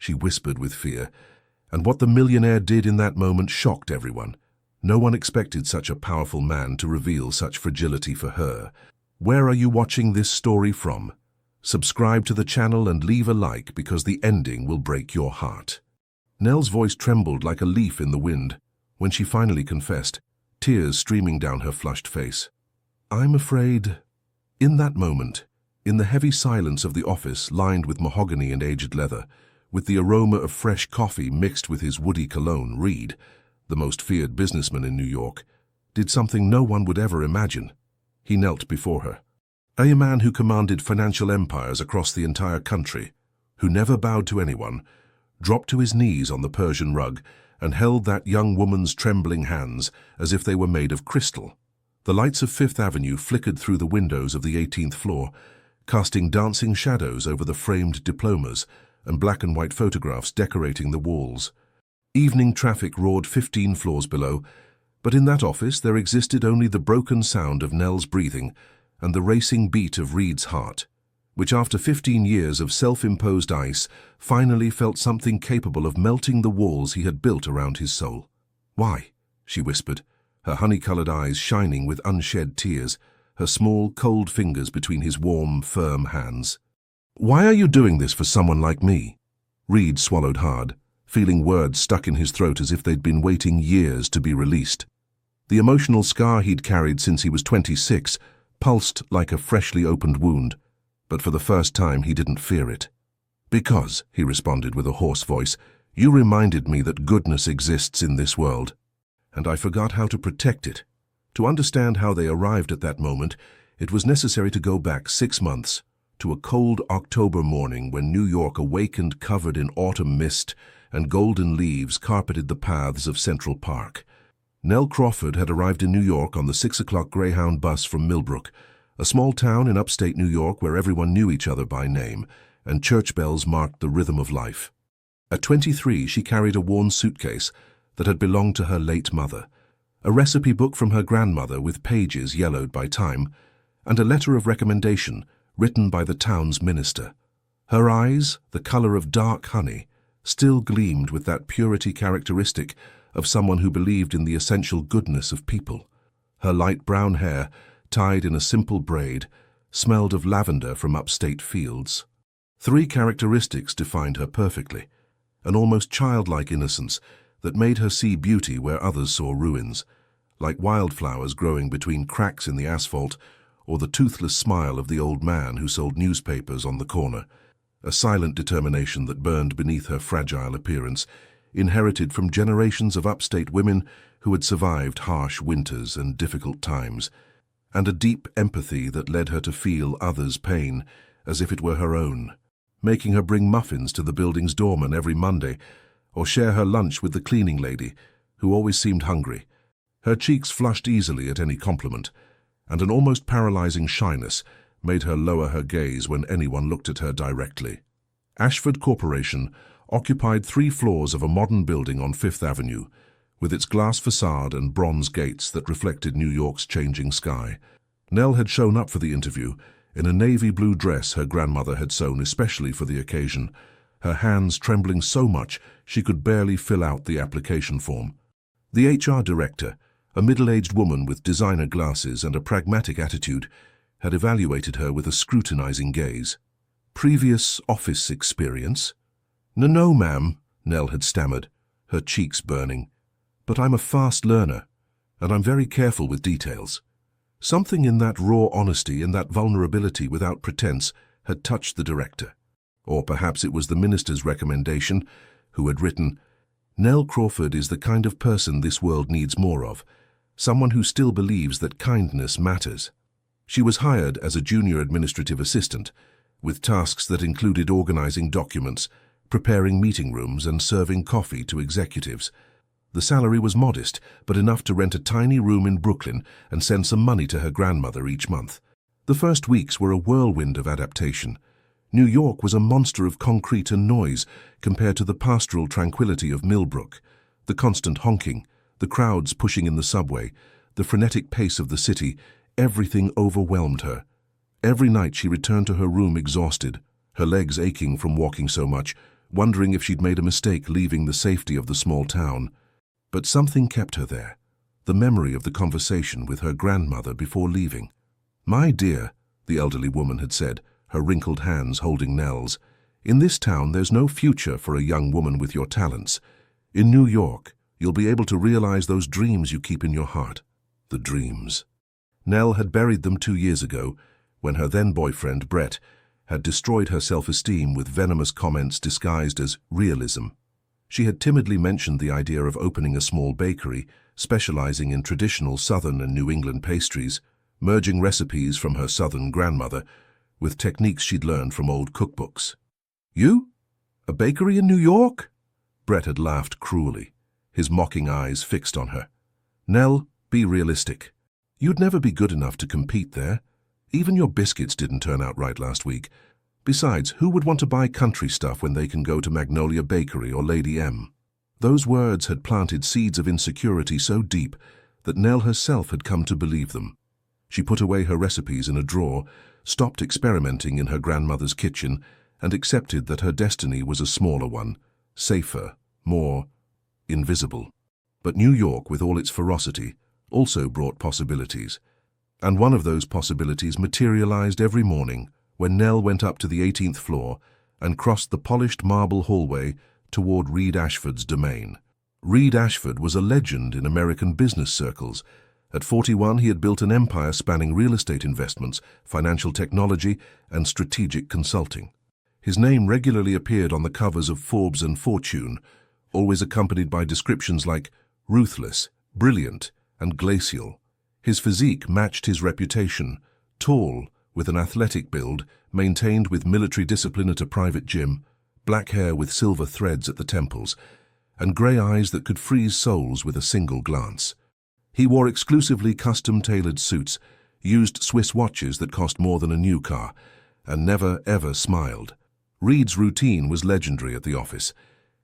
she whispered with fear. And what the millionaire did in that moment shocked everyone. No one expected such a powerful man to reveal such fragility for her. Where are you watching this story from? Subscribe to the channel and leave a like because the ending will break your heart. Nell's voice trembled like a leaf in the wind when she finally confessed, tears streaming down her flushed face. I'm afraid. In that moment, in the heavy silence of the office lined with mahogany and aged leather, with the aroma of fresh coffee mixed with his woody cologne, Reed, the most feared businessman in New York, did something no one would ever imagine. He knelt before her. A man who commanded financial empires across the entire country, who never bowed to anyone, dropped to his knees on the Persian rug and held that young woman's trembling hands as if they were made of crystal. The lights of Fifth Avenue flickered through the windows of the 18th floor, casting dancing shadows over the framed diplomas and black and white photographs decorating the walls. Evening traffic roared 15 floors below, but in that office there existed only the broken sound of Nell's breathing and the racing beat of Reed's heart, which after 15 years of self-imposed ice finally felt something capable of melting the walls he had built around his soul. "Why?" she whispered, her honey-colored eyes shining with unshed tears, her small, cold fingers between his warm, firm hands. "Why are you doing this for someone like me?" Reed swallowed hard, feeling words stuck in his throat as if they'd been waiting years to be released. The emotional scar he'd carried since he was 26 pulsed like a freshly opened wound, but for the first time he didn't fear it. "Because," he responded with a hoarse voice, "you reminded me that goodness exists in this world, and I forgot how to protect it." To understand how they arrived at that moment, it was necessary to go back 6 months, to a cold October morning when New York awakened covered in autumn mist and golden leaves carpeted the paths of Central Park. Nell Crawford had arrived in New York on the 6 o'clock Greyhound bus from Millbrook, a small town in upstate New York where everyone knew each other by name, and church bells marked the rhythm of life. At 23, she carried a worn suitcase that had belonged to her late mother, a recipe book from her grandmother with pages yellowed by time, and a letter of recommendation written by the town's minister. Her eyes, the color of dark honey, still gleamed with that purity characteristic of someone who believed in the essential goodness of people. Her light brown hair, tied in a simple braid, smelled of lavender from upstate fields. 3 characteristics defined her perfectly: an almost childlike innocence that made her see beauty where others saw ruins, like wildflowers growing between cracks in the asphalt, or the toothless smile of the old man who sold newspapers on the corner, a silent determination that burned beneath her fragile appearance, inherited from generations of upstate women who had survived harsh winters and difficult times, and a deep empathy that led her to feel others' pain as if it were her own, making her bring muffins to the building's doorman every Monday, or share her lunch with the cleaning lady, who always seemed hungry. Her cheeks flushed easily at any compliment, and an almost paralyzing shyness made her lower her gaze when anyone looked at her directly. Ashford Corporation occupied 3 floors of a modern building on Fifth Avenue, with its glass facade and bronze gates that reflected New York's changing sky. Nell had shown up for the interview in a navy blue dress her grandmother had sewn especially for the occasion, her hands trembling so much she could barely fill out the application form. The HR director, a middle-aged woman with designer glasses and a pragmatic attitude, had evaluated her with a scrutinizing gaze. "Previous office experience?" No, ma'am," Nell had stammered, her cheeks burning. "But I'm a fast learner, and I'm very careful with details." Something in that raw honesty and that vulnerability without pretense had touched the director. Or perhaps it was the minister's recommendation, who had written, "Nell Crawford is the kind of person this world needs more of, someone who still believes that kindness matters." She was hired as a junior administrative assistant, with tasks that included organizing documents, preparing meeting rooms, and serving coffee to executives. The salary was modest, but enough to rent a tiny room in Brooklyn and send some money to her grandmother each month. The first weeks were a whirlwind of adaptation. New York was a monster of concrete and noise compared to the pastoral tranquility of Millbrook. The constant honking, the crowds pushing in the subway, the frenetic pace of the city, everything overwhelmed her. Every night she returned to her room exhausted, her legs aching from walking so much, wondering if she'd made a mistake leaving the safety of the small town. But something kept her there, the memory of the conversation with her grandmother before leaving. "My dear," the elderly woman had said, her wrinkled hands holding Nell's, "in this town there's no future for a young woman with your talents. In New York, you'll be able to realize those dreams you keep in your heart." The dreams. Nell had buried them 2 years ago, when her then-boyfriend, Brett, had destroyed her self-esteem with venomous comments disguised as realism. She had timidly mentioned the idea of opening a small bakery, specializing in traditional Southern and New England pastries, merging recipes from her Southern grandmother with techniques she'd learned from old cookbooks. "You? A bakery in New York?" Brett had laughed cruelly, his mocking eyes fixed on her. "Nell, be realistic. You'd never be good enough to compete there. Even your biscuits didn't turn out right last week. Besides, who would want to buy country stuff when they can go to Magnolia Bakery or Lady M?" Those words had planted seeds of insecurity so deep that Nell herself had come to believe them. She put away her recipes in a drawer, stopped experimenting in her grandmother's kitchen, and accepted that her destiny was a smaller one, safer, more invisible. But New York, with all its ferocity, also brought possibilities. And one of those possibilities materialized every morning when Nell went up to the 18th floor and crossed the polished marble hallway toward Reed Ashford's domain. Reed Ashford was a legend in American business circles. At 41, he had built an empire spanning real estate investments, financial technology, and strategic consulting. His name regularly appeared on the covers of Forbes and Fortune, always accompanied by descriptions like ruthless, brilliant, and glacial. His physique matched his reputation, tall, with an athletic build, maintained with military discipline at a private gym, black hair with silver threads at the temples, and grey eyes that could freeze souls with a single glance. He wore exclusively custom-tailored suits, used Swiss watches that cost more than a new car, and never, ever smiled. Reed's routine was legendary at the office.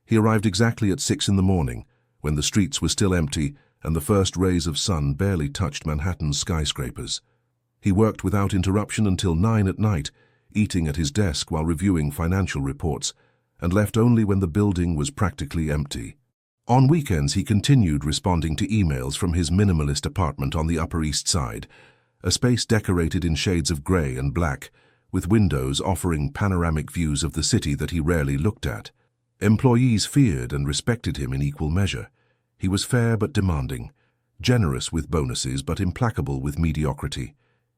He arrived exactly at 6 in the morning, when the streets were still empty and the first rays of sun barely touched Manhattan's skyscrapers. He worked without interruption until 9 at night, eating at his desk while reviewing financial reports, and left only when the building was practically empty. On weekends, he continued responding to emails from his minimalist apartment on the Upper East Side, a space decorated in shades of grey and black, with windows offering panoramic views of the city that he rarely looked at. Employees feared and respected him in equal measure. He was fair but demanding, generous with bonuses but implacable with mediocrity.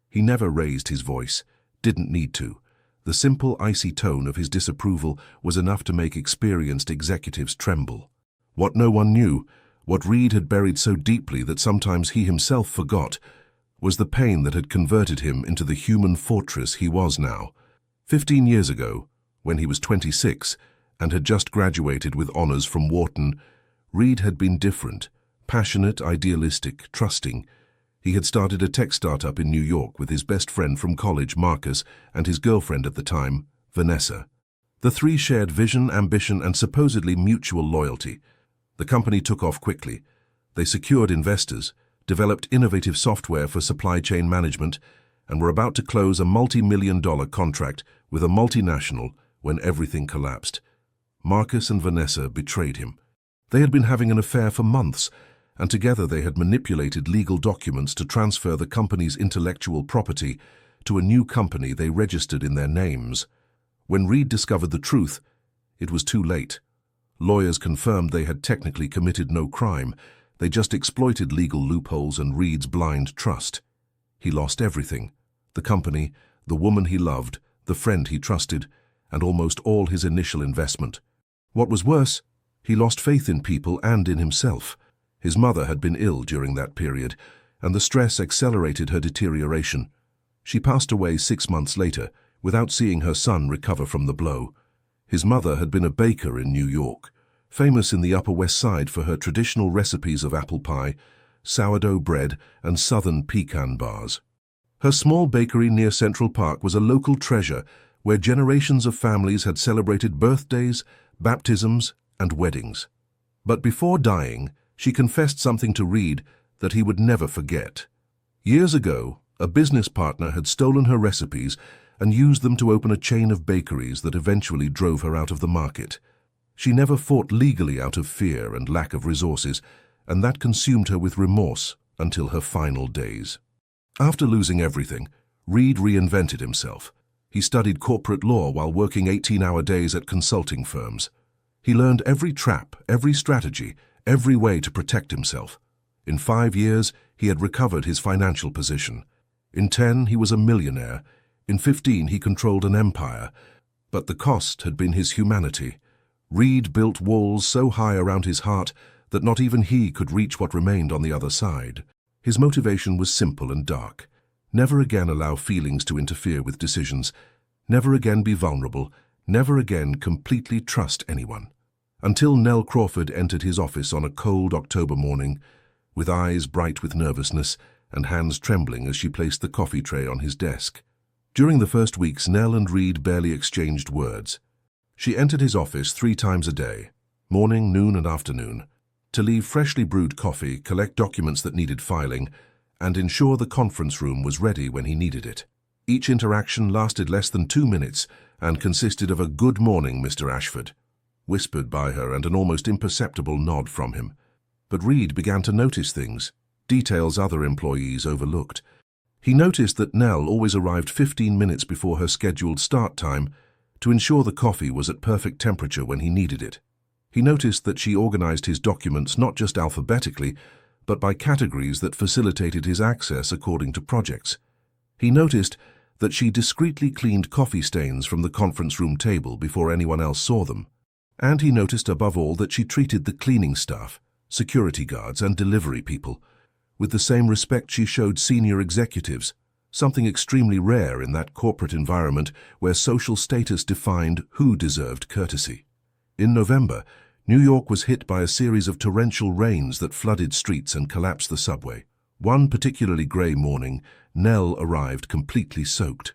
He never raised his voice, didn't need to. The simple, icy tone of his disapproval was enough to make experienced executives tremble. What no one knew, what Reed had buried so deeply that sometimes he himself forgot, was the pain that had converted him into the human fortress he was now. 15 years ago, when he was 26 and had just graduated with honors from Wharton, Reed had been different, passionate, idealistic, trusting. He had started a tech startup in New York with his best friend from college, Marcus, and his girlfriend at the time, Vanessa. The three shared vision, ambition, and supposedly mutual loyalty. The company took off quickly. They secured investors, developed innovative software for supply chain management, and were about to close a multi-million-dollar contract with a multinational when everything collapsed. Marcus and Vanessa betrayed him. They had been having an affair for months, and together they had manipulated legal documents to transfer the company's intellectual property to a new company they registered in their names. When Reed discovered the truth, it was too late. Lawyers confirmed they had technically committed no crime. They just exploited legal loopholes and Reed's blind trust. He lost everything: the company, the woman he loved, the friend he trusted, and almost all his initial investment. What was worse, he lost faith in people and in himself. His mother had been ill during that period, and the stress accelerated her deterioration. She passed away 6 months later, without seeing her son recover from the blow. His mother had been a baker in New York, famous in the Upper West Side for her traditional recipes of apple pie, sourdough bread, and southern pecan bars. Her small bakery near Central Park was a local treasure where generations of families had celebrated birthdays, baptisms, and weddings. But before dying, she confessed something to Reed that he would never forget. Years ago, a business partner had stolen her recipes and used them to open a chain of bakeries that eventually drove her out of the market. She never fought legally out of fear and lack of resources, and that consumed her with remorse until her final days. After losing everything, Reed reinvented himself. He studied corporate law while working 18-hour days at consulting firms. He learned every trap, every strategy, every way to protect himself. In 5 years, he had recovered his financial position. In 10, he was a millionaire. In 15, he controlled an empire. But the cost had been his humanity. Reed built walls so high around his heart that not even he could reach what remained on the other side. His motivation was simple and dark. Never again allow feelings to interfere with decisions. Never again be vulnerable. Never again completely trust anyone. Until Nell Crawford entered his office on a cold October morning, with eyes bright with nervousness and hands trembling as she placed the coffee tray on his desk. During the first weeks, Nell and Reed barely exchanged words. She entered his office 3 times a day, morning, noon, and afternoon, to leave freshly brewed coffee, collect documents that needed filing, and ensure the conference room was ready when he needed it. Each interaction lasted less than 2 minutes and consisted of a "Good morning, Mr. Ashford," whispered by her, and an almost imperceptible nod from him. But Reed began to notice things, details other employees overlooked. He noticed that Nell always arrived 15 minutes before her scheduled start time to ensure the coffee was at perfect temperature when he needed it. He noticed that she organized his documents not just alphabetically, but by categories that facilitated his access according to projects. He noticed that she discreetly cleaned coffee stains from the conference room table before anyone else saw them. And he noticed above all that she treated the cleaning staff, security guards, and delivery people with the same respect she showed senior executives, something extremely rare in that corporate environment where social status defined who deserved courtesy. In November, New York was hit by a series of torrential rains that flooded streets and collapsed the subway. One particularly grey morning, Nell arrived completely soaked.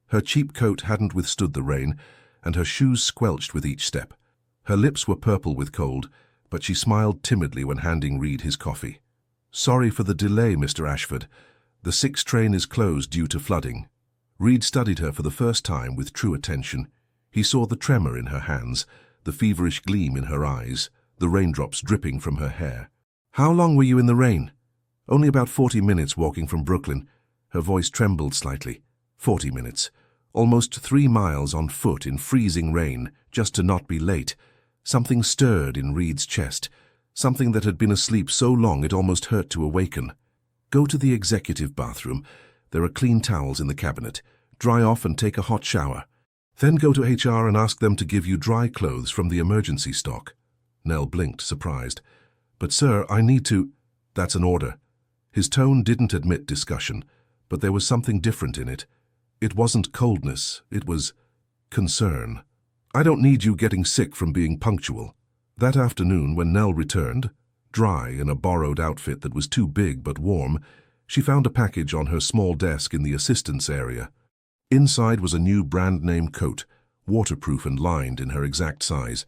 Her cheap coat hadn't withstood the rain, and her shoes squelched with each step. Her lips were purple with cold, but she smiled timidly when handing Reed his coffee. "Sorry for the delay, Mr. Ashford. The 6 train is closed due to flooding." Reed studied her for the first time with true attention. He saw the tremor in her hands, the feverish gleam in her eyes, the raindrops dripping from her hair. "How long were you in the rain?" "Only about 40 minutes walking from Brooklyn." Her voice trembled slightly. 40 minutes. Almost 3 miles on foot in freezing rain, just to not be late. Something stirred in Reed's chest, something that had been asleep so long it almost hurt to awaken. "Go to the executive bathroom. There are clean towels in the cabinet. Dry off and take a hot shower. Then go to HR and ask them to give you dry clothes from the emergency stock." Nell blinked, surprised. "But sir, I need to—" "That's an order." His tone didn't admit discussion, but there was something different in it. It wasn't coldness, it was concern. "I don't need you getting sick from being punctual." That afternoon, when Nell returned, dry in a borrowed outfit that was too big but warm, she found a package on her small desk in the assistants area. Inside was a new brand-name coat, waterproof and lined in her exact size.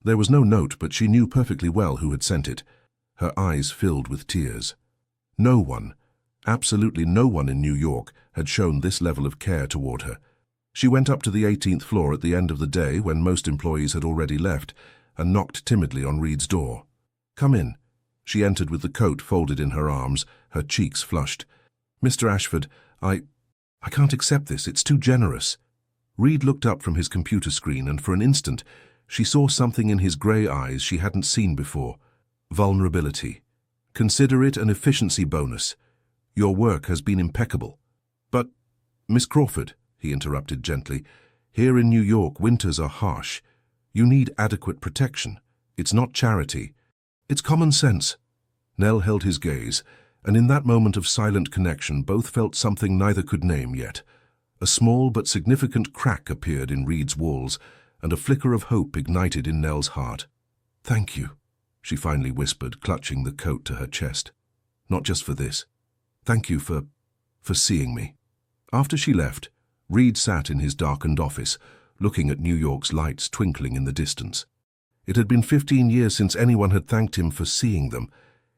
There was no note, but she knew perfectly well who had sent it. Her eyes filled with tears. No one, absolutely no one in New York, had shown this level of care toward her. She went up to the 18th floor at the end of the day when most employees had already left and knocked timidly on Reed's door. "Come in." She entered with the coat folded in her arms, her cheeks flushed. "Mr. Ashford, I can't accept this. It's too generous." Reed looked up from his computer screen, and for an instant she saw something in his grey eyes she hadn't seen before. Vulnerability. "Consider it an efficiency bonus. Your work has been impeccable." "But, Miss Crawford," he interrupted gently, "here in New York winters are harsh. You need adequate protection. It's not charity. It's common sense." Nell held his gaze, and in that moment of silent connection both felt something neither could name yet. A small but significant crack appeared in Reed's walls, and a flicker of hope ignited in Nell's heart. "Thank you," she finally whispered, clutching the coat to her chest. "Not just for this. Thank you for seeing me." After she left, Reed sat in his darkened office, looking at New York's lights twinkling in the distance. It had been 15 years since anyone had thanked him for seeing them.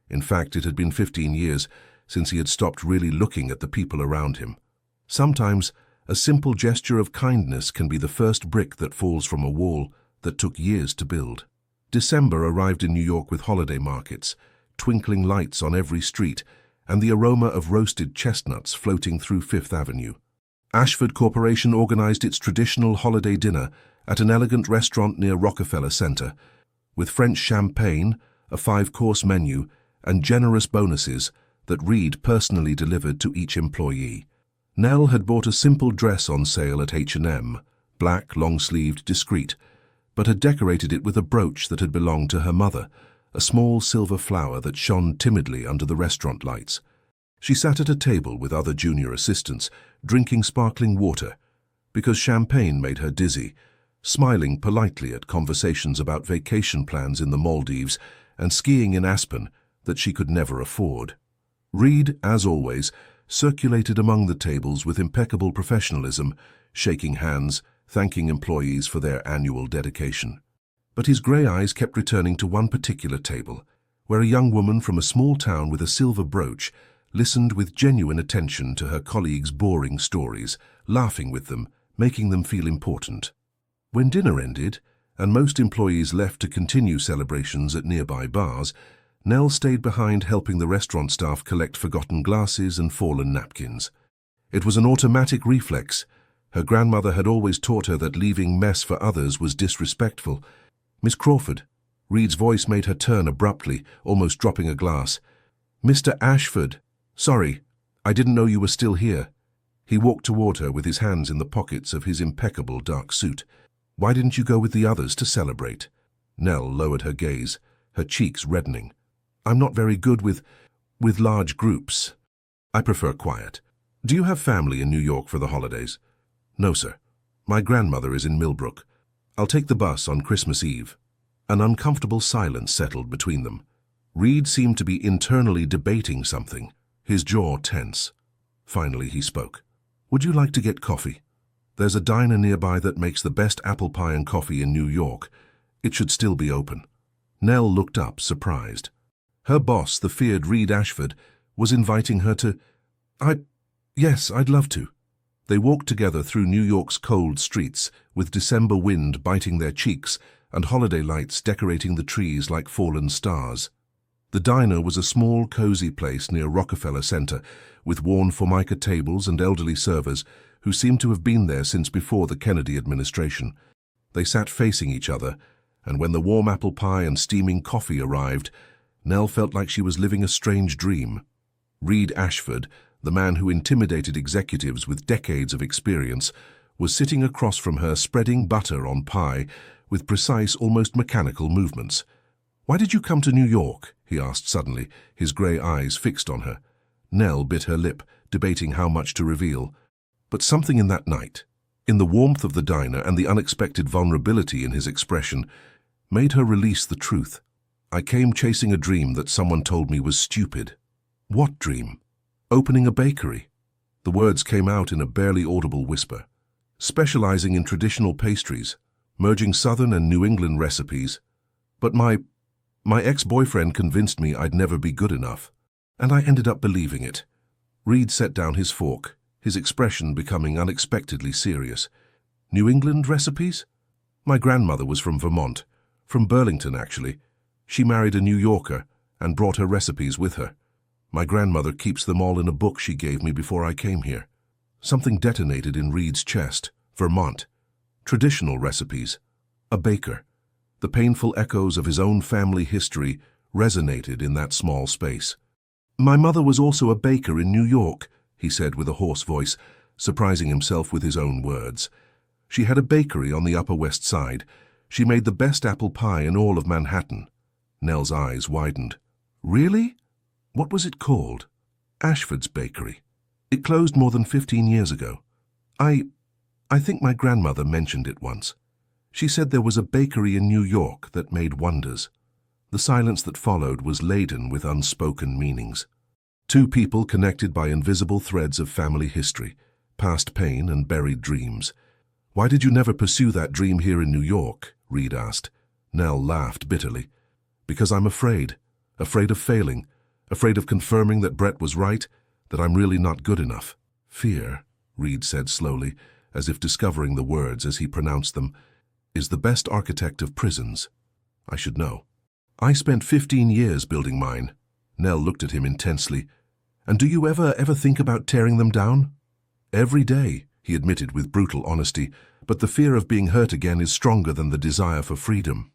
In fact, it had been 15 years since he had stopped really looking at the people around him. Sometimes, a simple gesture of kindness can be the first brick that falls from a wall that took years to build. December arrived in New York with holiday markets, twinkling lights on every street, and the aroma of roasted chestnuts floating through Fifth Avenue. Ashford Corporation organized its traditional holiday dinner at an elegant restaurant near Rockefeller Center, with French champagne, a 5-course menu, and generous bonuses that Reed personally delivered to each employee. Nell had bought a simple dress on sale at H&M, black, long-sleeved, discreet, but had decorated it with a brooch that had belonged to her mother, a small silver flower that shone timidly under the restaurant lights. She sat at a table with other junior assistants, drinking sparkling water, because champagne made her dizzy, smiling politely at conversations about vacation plans in the Maldives and skiing in Aspen that she could never afford. Reed, as always, circulated among the tables with impeccable professionalism, shaking hands, thanking employees for their annual dedication. But his grey eyes kept returning to one particular table, where a young woman from a small town with a silver brooch listened with genuine attention to her colleagues' boring stories, laughing with them, making them feel important. When dinner ended, and most employees left to continue celebrations at nearby bars, Nell stayed behind helping the restaurant staff collect forgotten glasses and fallen napkins. It was an automatic reflex. Her grandmother had always taught her that leaving mess for others was disrespectful. "Miss Crawford." Reed's voice made her turn abruptly, almost dropping a glass. "Mr. Ashford. Sorry, I didn't know you were still here." He walked toward her with his hands in the pockets of his impeccable dark suit. "Why didn't you go with the others to celebrate?" Nell lowered her gaze, her cheeks reddening. "I'm not very good with large groups. I prefer quiet. Do you have family in New York for the holidays?" "No, sir. My grandmother is in Millbrook. I'll take the bus on Christmas Eve." An uncomfortable silence settled between them. Reed seemed to be internally debating something, his jaw tense. Finally he spoke. "Would you like to get coffee? There's a diner nearby that makes the best apple pie and coffee in New York. It should still be open." Nell looked up, surprised. Her boss, the feared Reed Ashford, was inviting her to... Yes, I'd love to." They walked together through New York's cold streets, with December wind biting their cheeks and holiday lights decorating the trees like fallen stars. The diner was a small, cozy place near Rockefeller Center, with worn formica tables and elderly servers who seemed to have been there since before the Kennedy administration. They sat facing each other, and when the warm apple pie and steaming coffee arrived, Nell felt like she was living a strange dream. Reed Ashford, the man who intimidated executives with decades of experience, was sitting across from her spreading butter on pie with precise, almost mechanical movements. "Why did you come to New York?" he asked suddenly, his grey eyes fixed on her. Nell bit her lip, debating how much to reveal. But something in that night, in the warmth of the diner and the unexpected vulnerability in his expression, made her release the truth. "I came chasing a dream that someone told me was stupid." "What dream?" "Opening a bakery." The words came out in a barely audible whisper. "Specializing in traditional pastries, merging Southern and New England recipes. But my ex-boyfriend convinced me I'd never be good enough, and I ended up believing it." Reed set down his fork, his expression becoming unexpectedly serious. "New England recipes? My grandmother was from Vermont, from Burlington actually. She married a New Yorker and brought her recipes with her. My grandmother keeps them all in a book she gave me before I came here." Something detonated in Reed's chest. Vermont. Traditional recipes. A baker. The painful echoes of his own family history resonated in that small space. "My mother was also a baker in New York," he said with a hoarse voice, surprising himself with his own words. "She had a bakery on the Upper West Side. She made the best apple pie in all of Manhattan." Nell's eyes widened. "Really? What was it called?" "Ashford's Bakery. It closed more than 15 years ago. I think my grandmother mentioned it once. She said there was a bakery in New York that made wonders." The silence that followed was laden with unspoken meanings. Two people connected by invisible threads of family history, past pain and buried dreams. "Why did you never pursue that dream here in New York?" Reed asked. Nell laughed bitterly. "Because I'm afraid of failing, afraid of confirming that Brett was right, that I'm really not good enough." "Fear," Reed said slowly, as if discovering the words as he pronounced them, is the best architect of prisons. I should know. I spent 15 years building mine. Nell looked at him intensely. And do you ever think about tearing them down? Every day, he admitted with brutal honesty, but the fear of being hurt again is stronger than the desire for freedom.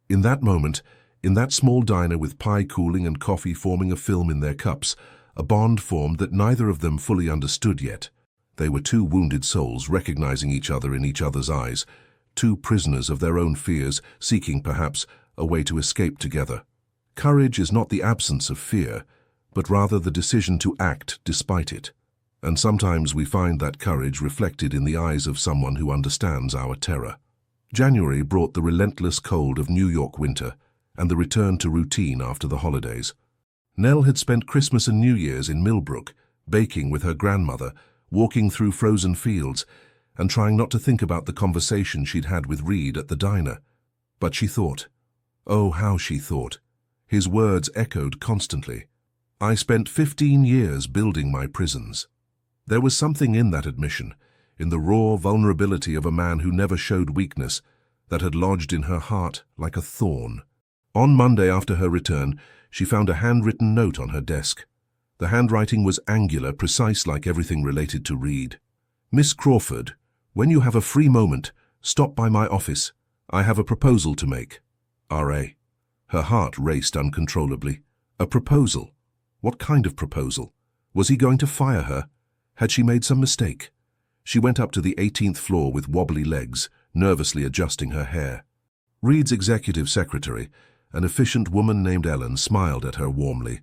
In that moment, in that small diner with pie cooling and coffee forming a film in their cups, a bond formed that neither of them fully understood yet. They were two wounded souls recognizing each other in each other's eyes, two prisoners of their own fears, seeking, perhaps, a way to escape together. Courage is not the absence of fear, but rather the decision to act despite it. And sometimes we find that courage reflected in the eyes of someone who understands our terror. January brought the relentless cold of New York winter and the return to routine after the holidays. Nell had spent Christmas and New Year's in Millbrook, baking with her grandmother, walking through frozen fields, and trying not to think about the conversation she'd had with Reed at the diner. But she thought. Oh, how she thought. His words echoed constantly. I spent 15 years building my prisons. There was something in that admission, in the raw vulnerability of a man who never showed weakness, that had lodged in her heart like a thorn. On Monday after her return, she found a handwritten note on her desk. The handwriting was angular, precise like everything related to Reed. Miss Crawford, when you have a free moment, stop by my office. I have a proposal to make. R.A. Her heart raced uncontrollably. A proposal? What kind of proposal? Was he going to fire her? Had she made some mistake? She went up to the 18th floor with wobbly legs, nervously adjusting her hair. Reed's executive secretary, an efficient woman named Ellen, smiled at her warmly.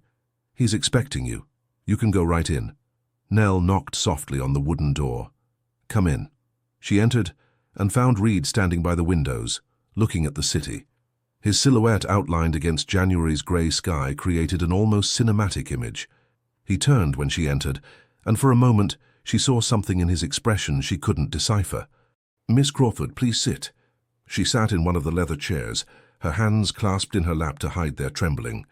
He's expecting you. You can go right in. Nell knocked softly on the wooden door. Come in. She entered and found Reed standing by the windows, looking at the city. His silhouette outlined against January's grey sky created an almost cinematic image. He turned when she entered, and for a moment she saw something in his expression she couldn't decipher. Miss Crawford, please sit. She sat in one of the leather chairs, her hands clasped in her lap to hide their trembling.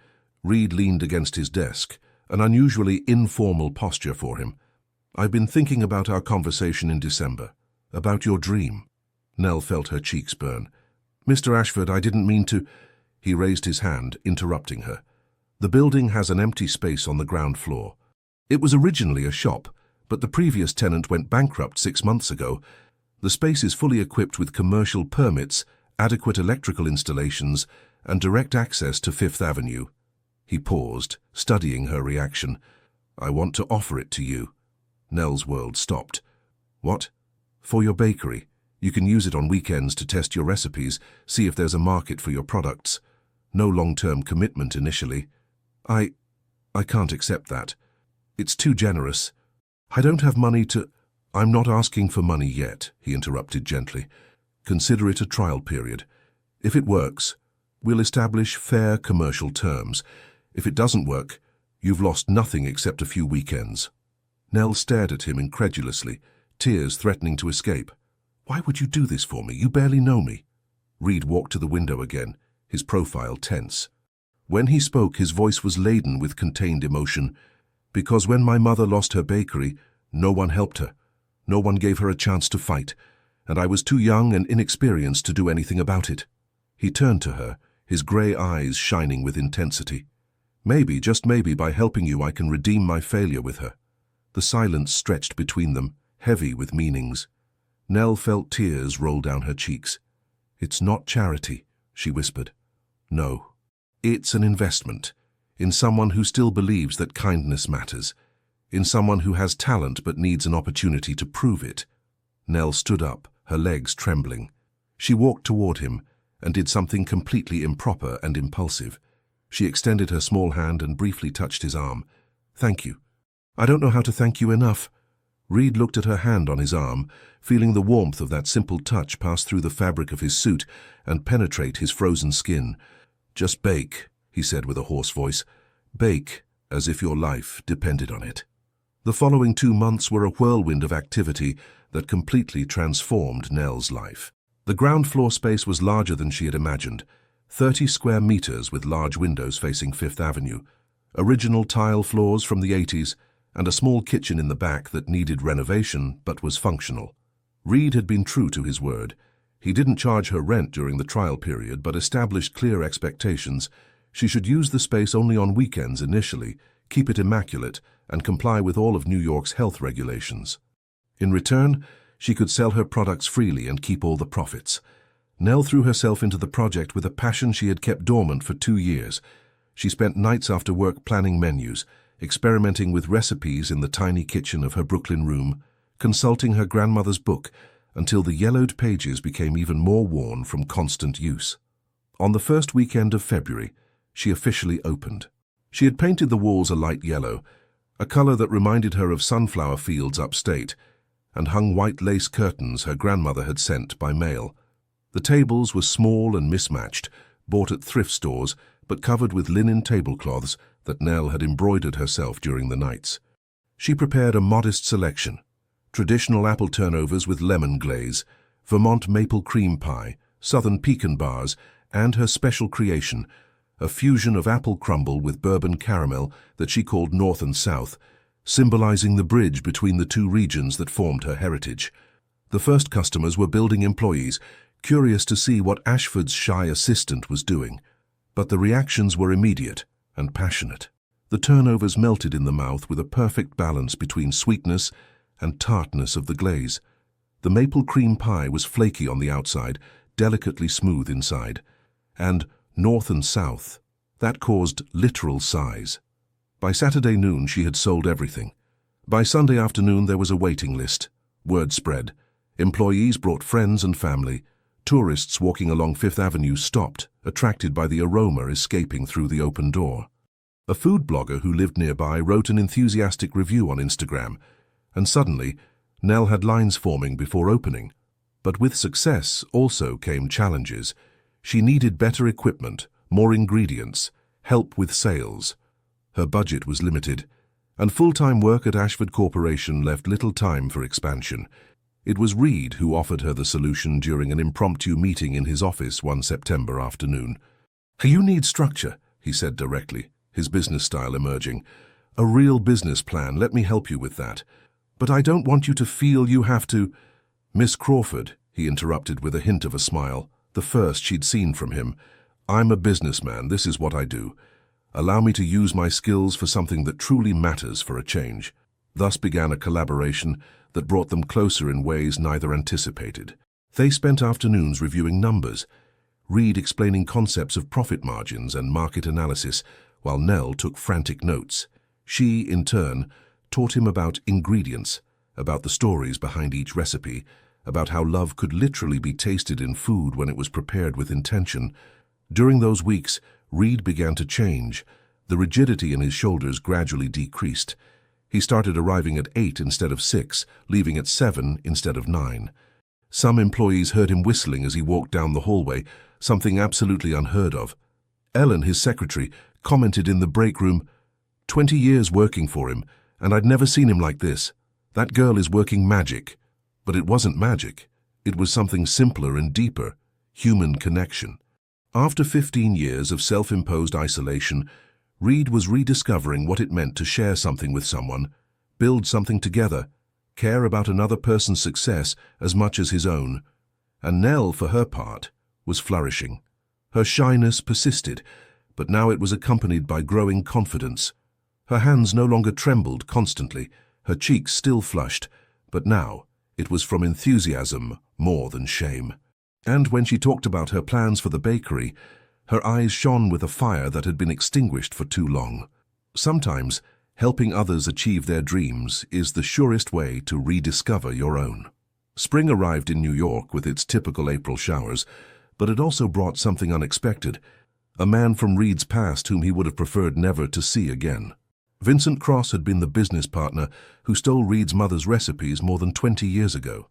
Reed leaned against his desk, an unusually informal posture for him. I've been thinking about our conversation in December, about your dream. Nell felt her cheeks burn. Mr. Ashford, I didn't mean to... He raised his hand, interrupting her. The building has an empty space on the ground floor. It was originally a shop, but the previous tenant went bankrupt 6 months ago. The space is fully equipped with commercial permits, adequate electrical installations, and direct access to Fifth Avenue. He paused, studying her reaction. I want to offer it to you. Nell's world stopped. What? For your bakery. You can use it on weekends to test your recipes, see if there's a market for your products. No long-term commitment initially. I can't accept that. It's too generous. I don't have money to... I'm not asking for money yet, he interrupted gently. Consider it a trial period. If it works, we'll establish fair commercial terms. If it doesn't work, you've lost nothing except a few weekends. Nell stared at him incredulously, tears threatening to escape. Why would you do this for me? You barely know me. Reed walked to the window again, his profile tense. When he spoke, his voice was laden with contained emotion. Because when my mother lost her bakery, no one helped her. No one gave her a chance to fight, and I was too young and inexperienced to do anything about it. He turned to her, his grey eyes shining with intensity. Maybe, just maybe, by helping you I can redeem my failure with her. The silence stretched between them, heavy with meanings. Nell felt tears roll down her cheeks. It's not charity, she whispered. No, it's an investment. In someone who still believes that kindness matters. In someone who has talent but needs an opportunity to prove it. Nell stood up, her legs trembling. She walked toward him and did something completely improper and impulsive. She extended her small hand and briefly touched his arm. Thank you. I don't know how to thank you enough. Reed looked at her hand on his arm, feeling the warmth of that simple touch pass through the fabric of his suit and penetrate his frozen skin. Just bake, he said with a hoarse voice. Bake as if your life depended on it. The following 2 months were a whirlwind of activity that completely transformed Nell's life. The ground floor space was larger than she had imagined, 30 square meters with large windows facing Fifth Avenue, original tile floors from the 80s, and a small kitchen in the back that needed renovation but was functional. Reed had been true to his word. He didn't charge her rent during the trial period, but established clear expectations. She should use the space only on weekends initially, keep it immaculate, and comply with all of New York's health regulations. In return, she could sell her products freely and keep all the profits. Nell threw herself into the project with a passion she had kept dormant for 2 years. She spent nights after work planning menus, experimenting with recipes in the tiny kitchen of her Brooklyn room, consulting her grandmother's book, until the yellowed pages became even more worn from constant use. On the first weekend of February, she officially opened. She had painted the walls a light yellow, a color that reminded her of sunflower fields upstate, and hung white lace curtains her grandmother had sent by mail. The tables were small and mismatched, bought at thrift stores, but covered with linen tablecloths that Nell had embroidered herself during the nights. She prepared a modest selection: traditional apple turnovers with lemon glaze, Vermont maple cream pie, southern pecan bars, and her special creation, a fusion of apple crumble with bourbon caramel that she called North and South, symbolizing the bridge between the two regions that formed her heritage. The first customers were building employees, curious to see what Ashford's shy assistant was doing. But the reactions were immediate and passionate. The turnovers melted in the mouth with a perfect balance between sweetness and tartness of the glaze. The maple cream pie was flaky on the outside, delicately smooth inside. And North and South, that caused literal sighs. By Saturday noon she had sold everything. By Sunday afternoon there was a waiting list. Word spread. Employees brought friends and family. Tourists walking along Fifth Avenue stopped, attracted by the aroma escaping through the open door. A food blogger who lived nearby wrote an enthusiastic review on Instagram, and suddenly Nell had lines forming before opening. But with success also came challenges. She needed better equipment, more ingredients, help with sales. Her budget was limited, and full-time work at Ashford Corporation left little time for expansion. It was Reed who offered her the solution during an impromptu meeting in his office one September afternoon. "You need structure," he said directly, his business style emerging. "A real business plan, let me help you with that. But I don't want you to feel you have to—" "Miss Crawford," he interrupted with a hint of a smile, the first she'd seen from him. "I'm a businessman, this is what I do. Allow me to use my skills for something that truly matters for a change." Thus began a collaboration that brought them closer in ways neither anticipated. They spent afternoons reviewing numbers, Reed explaining concepts of profit margins and market analysis, while Nell took frantic notes. She, in turn, taught him about ingredients, about the stories behind each recipe, about how love could literally be tasted in food when it was prepared with intention. During those weeks, Reed began to change. The rigidity in his shoulders gradually decreased. He started arriving at 8 instead of 6, leaving at 7 instead of 9. Some employees heard him whistling as he walked down the hallway, something absolutely unheard of. Ellen, his secretary, commented in the break room, "20 years working for him, and I'd never seen him like this. That girl is working magic." But it wasn't magic. It was something simpler and deeper, human connection. After 15 years of self-imposed isolation, Reed was rediscovering what it meant to share something with someone, build something together, care about another person's success as much as his own. And Nell, for her part, was flourishing. Her shyness persisted, but now it was accompanied by growing confidence. Her hands no longer trembled constantly, her cheeks still flushed, but now it was from enthusiasm more than shame. And when she talked about her plans for the bakery, her eyes shone with a fire that had been extinguished for too long. Sometimes, helping others achieve their dreams is the surest way to rediscover your own. Spring arrived in New York with its typical April showers, but it also brought something unexpected, a man from Reed's past whom he would have preferred never to see again. Vincent Cross had been the business partner who stole Reed's mother's recipes more than 20 years ago.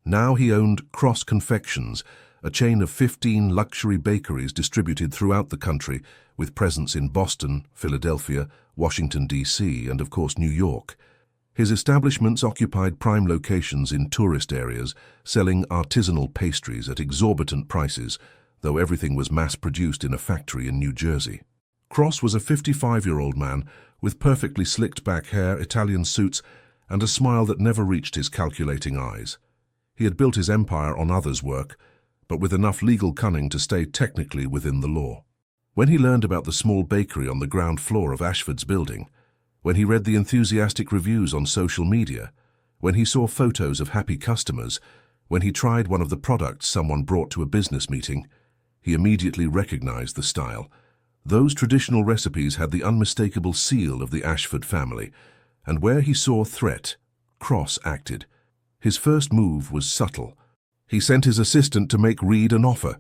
Now he owned Cross Confections, a chain of 15 luxury bakeries distributed throughout the country, with presence in Boston, Philadelphia, Washington, D.C., and of course New York. His establishments occupied prime locations in tourist areas, selling artisanal pastries at exorbitant prices, though everything was mass-produced in a factory in New Jersey. Cross was a 55-year-old man with perfectly slicked-back hair, Italian suits, and a smile that never reached his calculating eyes. He had built his empire on others' work, but with enough legal cunning to stay technically within the law. When he learned about the small bakery on the ground floor of Ashford's building, when he read the enthusiastic reviews on social media, when he saw photos of happy customers, when he tried one of the products someone brought to a business meeting, he immediately recognized the style. Those traditional recipes had the unmistakable seal of the Ashford family, and where he saw threat, Cross acted. His first move was subtle. He sent his assistant to make Reed an offer.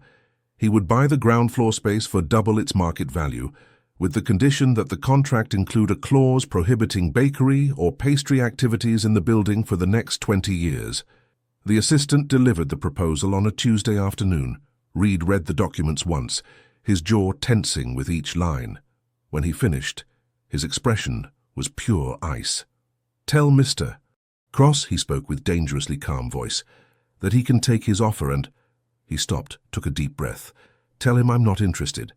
He would buy the ground floor space for double its market value, with the condition that the contract include a clause prohibiting bakery or pastry activities in the building for the next 20 years. The assistant delivered the proposal on a Tuesday afternoon. Reed read the documents once, his jaw tensing with each line. When he finished, his expression was pure ice. "Tell Mr. Cross," he spoke with dangerously calm voice, "that he can take his offer and—" He stopped, took a deep breath. "Tell him I'm not interested."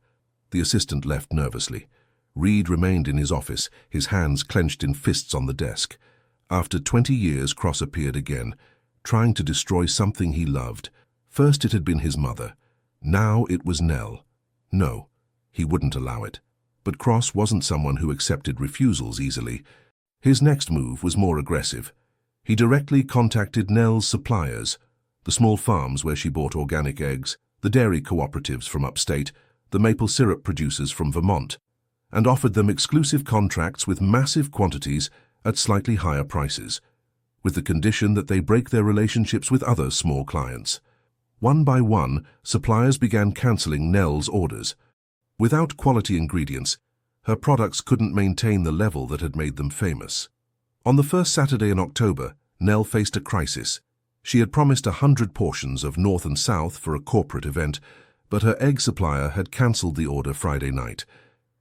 The assistant left nervously. Reed remained in his office, his hands clenched in fists on the desk. After 20 years, Cross appeared again, trying to destroy something he loved. First it had been his mother. Now it was Nell. No, he wouldn't allow it. But Cross wasn't someone who accepted refusals easily. His next move was more aggressive. He directly contacted Nell's suppliers, the small farms where she bought organic eggs, the dairy cooperatives from upstate, the maple syrup producers from Vermont, and offered them exclusive contracts with massive quantities at slightly higher prices, with the condition that they break their relationships with other small clients. One by one, suppliers began cancelling Nell's orders. Without quality ingredients, her products couldn't maintain the level that had made them famous. On the first Saturday in October, Nell faced a crisis. She had promised 100 portions of North and South for a corporate event, but her egg supplier had cancelled the order Friday night.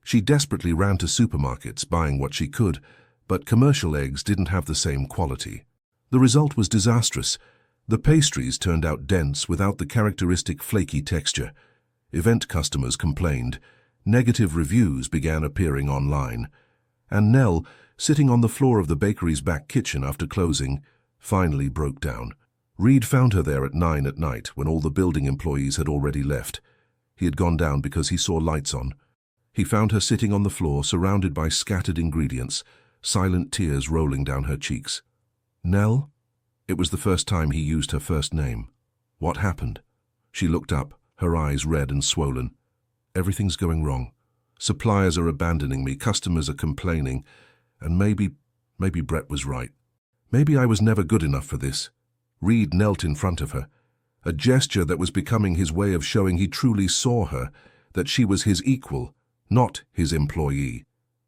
She desperately ran to supermarkets, buying what she could, but commercial eggs didn't have the same quality. The result was disastrous. The pastries turned out dense without the characteristic flaky texture. Event customers complained. Negative reviews began appearing online. And Nell, sitting on the floor of the bakery's back kitchen after closing, finally broke down. Reed found her there at 9 at night when all the building employees had already left. He had gone down because he saw lights on. He found her sitting on the floor, surrounded by scattered ingredients, silent tears rolling down her cheeks. "Nell?" It was the first time he used her first name. "What happened?" She looked up, her eyes red and swollen. "Everything's going wrong. Suppliers are abandoning me, customers are complaining, and maybe Brett was right. Maybe I was never good enough for this." Reed knelt in front of her, a gesture that was becoming his way of showing he truly saw her, that she was his equal, not his employee.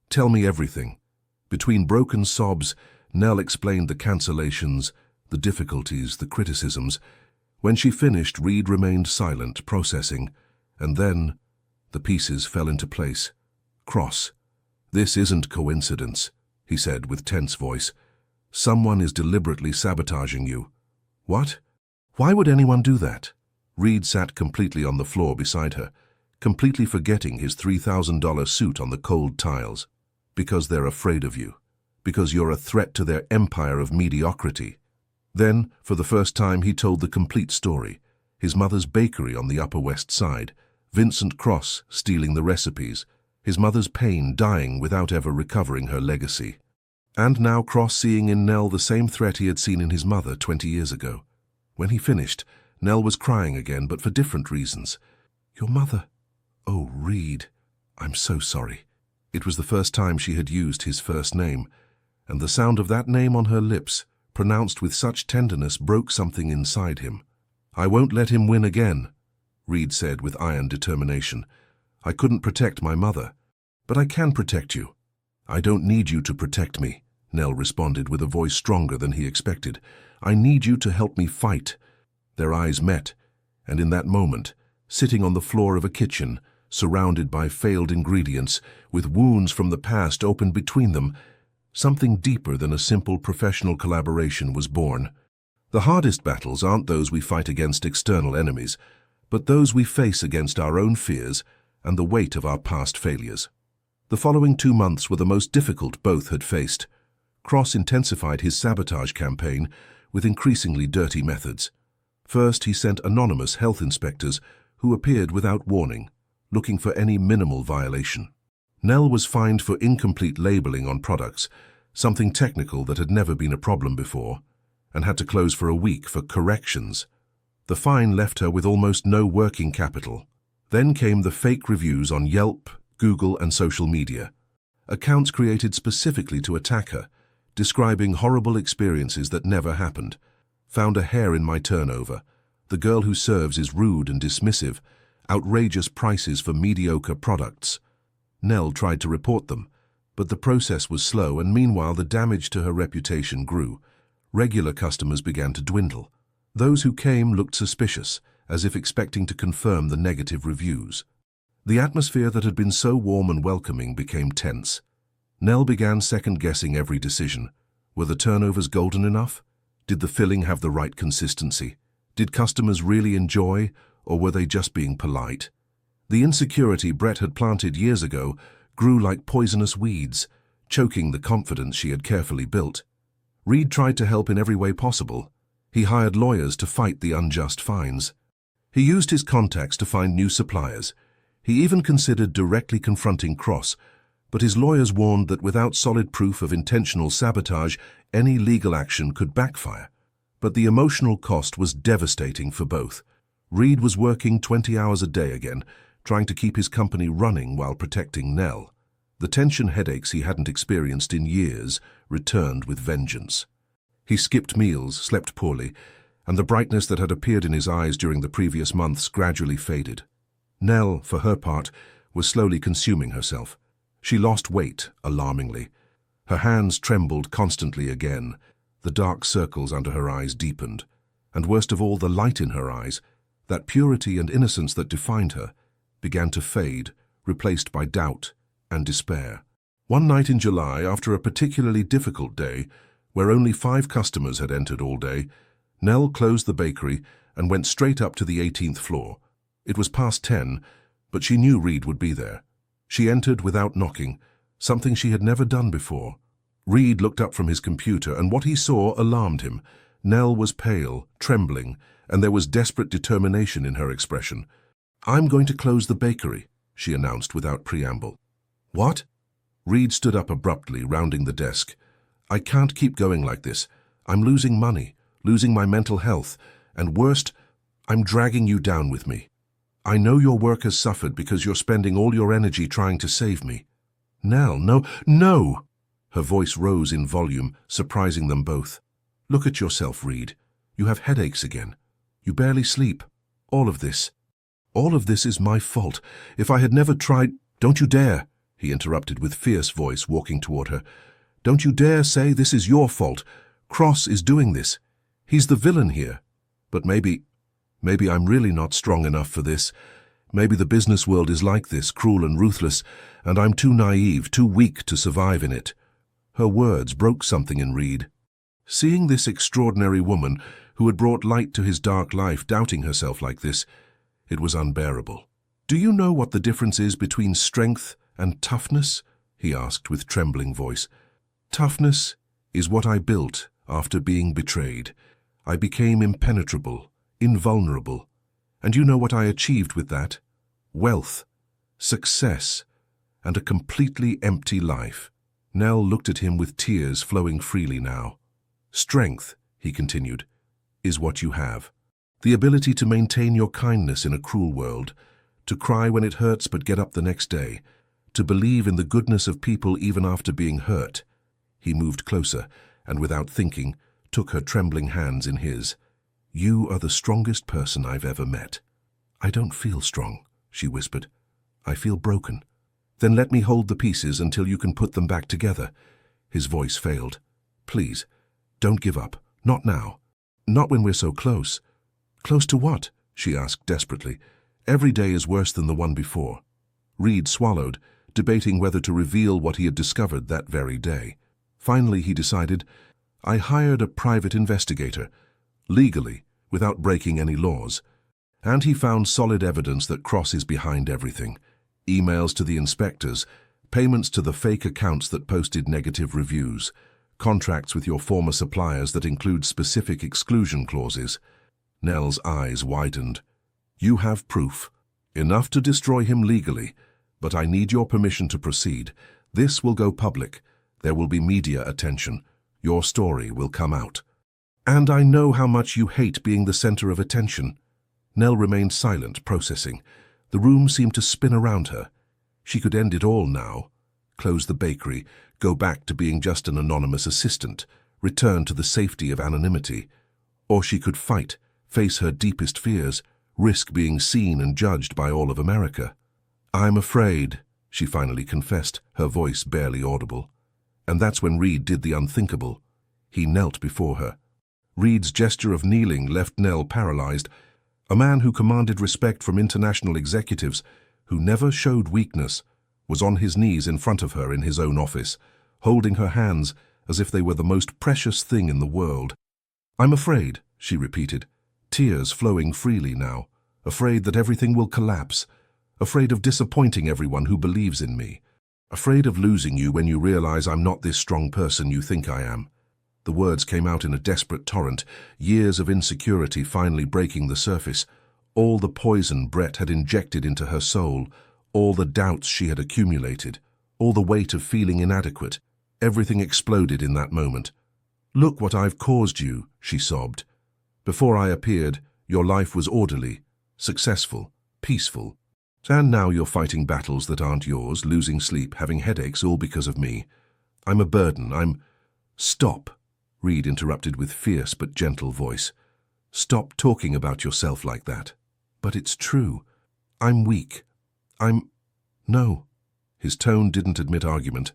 "Tell me everything." Between broken sobs, Nell explained the cancellations, the difficulties, the criticisms. When she finished, Reed remained silent, processing, and then the pieces fell into place. "Cross, this isn't coincidence," he said with tense voice. "Someone is deliberately sabotaging you." "What? Why would anyone do that?" Reed sat completely on the floor beside her, completely forgetting his $3,000 suit on the cold tiles. "Because they're afraid of you. Because you're a threat to their empire of mediocrity." Then, for the first time, he told the complete story. His mother's bakery on the Upper West Side, Vincent Cross stealing the recipes, his mother's pain, dying without ever recovering her legacy. And now Cross seeing in Nell the same threat he had seen in his mother 20 years ago. When he finished, Nell was crying again, but for different reasons. "Your mother? Oh, Reed, I'm so sorry." It was the first time she had used his first name, and the sound of that name on her lips, pronounced with such tenderness, broke something inside him. "I won't let him win again," Reed said with iron determination. "I couldn't protect my mother, but I can protect you." "I don't need you to protect me," Nell responded with a voice stronger than he expected. "I need you to help me fight." Their eyes met, and in that moment, sitting on the floor of a kitchen, surrounded by failed ingredients, with wounds from the past open between them, something deeper than a simple professional collaboration was born. The hardest battles aren't those we fight against external enemies, but those we face against our own fears and the weight of our past failures. The following 2 months were the most difficult both had faced. Cross intensified his sabotage campaign with increasingly dirty methods. First, he sent anonymous health inspectors who appeared without warning, looking for any minimal violation. Nell was fined for incomplete labeling on products, something technical that had never been a problem before, and had to close for a week for corrections. The fine left her with almost no working capital. Then came the fake reviews on Yelp, Google, and social media. Accounts created specifically to attack her, describing horrible experiences that never happened. Found a hair in my turnover. The girl who serves is rude and dismissive. Outrageous prices for mediocre products. Nell tried to report them, but the process was slow, and meanwhile the damage to her reputation grew. Regular customers began to dwindle. Those who came looked suspicious, as if expecting to confirm the negative reviews. The atmosphere that had been so warm and welcoming became tense. Nell began second-guessing every decision. Were the turnovers golden enough? Did the filling have the right consistency? Did customers really enjoy, or were they just being polite? The insecurity Brett had planted years ago grew like poisonous weeds, choking the confidence she had carefully built. Reed tried to help in every way possible. He hired lawyers to fight the unjust fines. He used his contacts to find new suppliers. He even considered directly confronting Cross, but his lawyers warned that without solid proof of intentional sabotage, any legal action could backfire. But the emotional cost was devastating for both. Reed was working 20 hours a day again, trying to keep his company running while protecting Nell. The tension headaches he hadn't experienced in years returned with vengeance. He skipped meals, slept poorly, and the brightness that had appeared in his eyes during the previous months gradually faded. Nell, for her part, was slowly consuming herself. She lost weight, alarmingly. Her hands trembled constantly again. The dark circles under her eyes deepened. And worst of all, the light in her eyes, that purity and innocence that defined her, began to fade, replaced by doubt and despair. One night in July, after a particularly difficult day, where only 5 customers had entered all day, Nell closed the bakery and went straight up to the 18th floor. It was past 10, but she knew Reed would be there. She entered without knocking, something she had never done before. Reed looked up from his computer, and what he saw alarmed him. Nell was pale, trembling, and there was desperate determination in her expression. "I'm going to close the bakery," she announced without preamble. "What?" Reed stood up abruptly, rounding the desk. "I can't keep going like this. I'm losing money, losing my mental health, and worst, I'm dragging you down with me. I know your work has suffered because you're spending all your energy trying to save me." "Nell, no, no!" Her voice rose in volume, surprising them both. "Look at yourself, Reed. You have headaches again. You barely sleep. All of this is my fault. If I had never tried—" "Don't you dare," he interrupted with fierce voice, walking toward her. "Don't you dare say this is your fault. Cross is doing this. He's the villain here. But maybe I'm really not strong enough for this. Maybe the business world is like this, cruel and ruthless, and I'm too naive, too weak to survive in it." Her words broke something in Reed. Seeing this extraordinary woman, who had brought light to his dark life, doubting herself like this, it was unbearable. "Do you know what the difference is between strength and toughness?" he asked with trembling voice. "Toughness is what I built after being betrayed. I became impenetrable, invulnerable. And you know what I achieved with that? Wealth, success, and a completely empty life." Nell looked at him with tears flowing freely now. "Strength," he continued, "is what you have. The ability to maintain your kindness in a cruel world, to cry when it hurts but get up the next day, to believe in the goodness of people even after being hurt." He moved closer, and without thinking, took her trembling hands in his. "You are the strongest person I've ever met." "I don't feel strong," she whispered. "I feel broken." "Then let me hold the pieces until you can put them back together." His voice failed. "Please, don't give up. Not now. Not when we're so close." "Close to what?" she asked desperately. "Every day is worse than the one before." Reed swallowed, debating whether to reveal what he had discovered that very day. Finally, he decided, "I hired a private investigator, legally, without breaking any laws. And he found solid evidence that Cross is behind everything. Emails to the inspectors, payments to the fake accounts that posted negative reviews, contracts with your former suppliers that include specific exclusion clauses." Nell's eyes widened. You have proof. Enough to destroy him legally, but I need your permission to proceed. This will go public. There will be media attention. Your story will come out. And I know how much you hate being the center of attention. Nell remained silent, processing. The room seemed to spin around her. She could end it all now. Close the bakery, go back to being just an anonymous assistant, return to the safety of anonymity. Or she could fight, face her deepest fears, risk being seen and judged by all of America. I'm afraid, she finally confessed, her voice barely audible. And that's when Reed did the unthinkable. He knelt before her. Reed's gesture of kneeling left Nell paralyzed. A man who commanded respect from international executives, who never showed weakness, was on his knees in front of her in his own office, holding her hands as if they were the most precious thing in the world. I'm afraid, she repeated, tears flowing freely now, afraid that everything will collapse, afraid of disappointing everyone who believes in me, afraid of losing you when you realize I'm not this strong person you think I am. The words came out in a desperate torrent, years of insecurity finally breaking the surface, all the poison Brett had injected into her soul, all the doubts she had accumulated, all the weight of feeling inadequate. Everything exploded in that moment. Look what I've caused you, she sobbed. Before I appeared, your life was orderly, successful, peaceful. And now you're fighting battles that aren't yours, losing sleep, having headaches, all because of me. I'm a burden, Stop, Reed interrupted with fierce but gentle voice. Stop talking about yourself like that. But it's true. I'm weak. No. His tone didn't admit argument.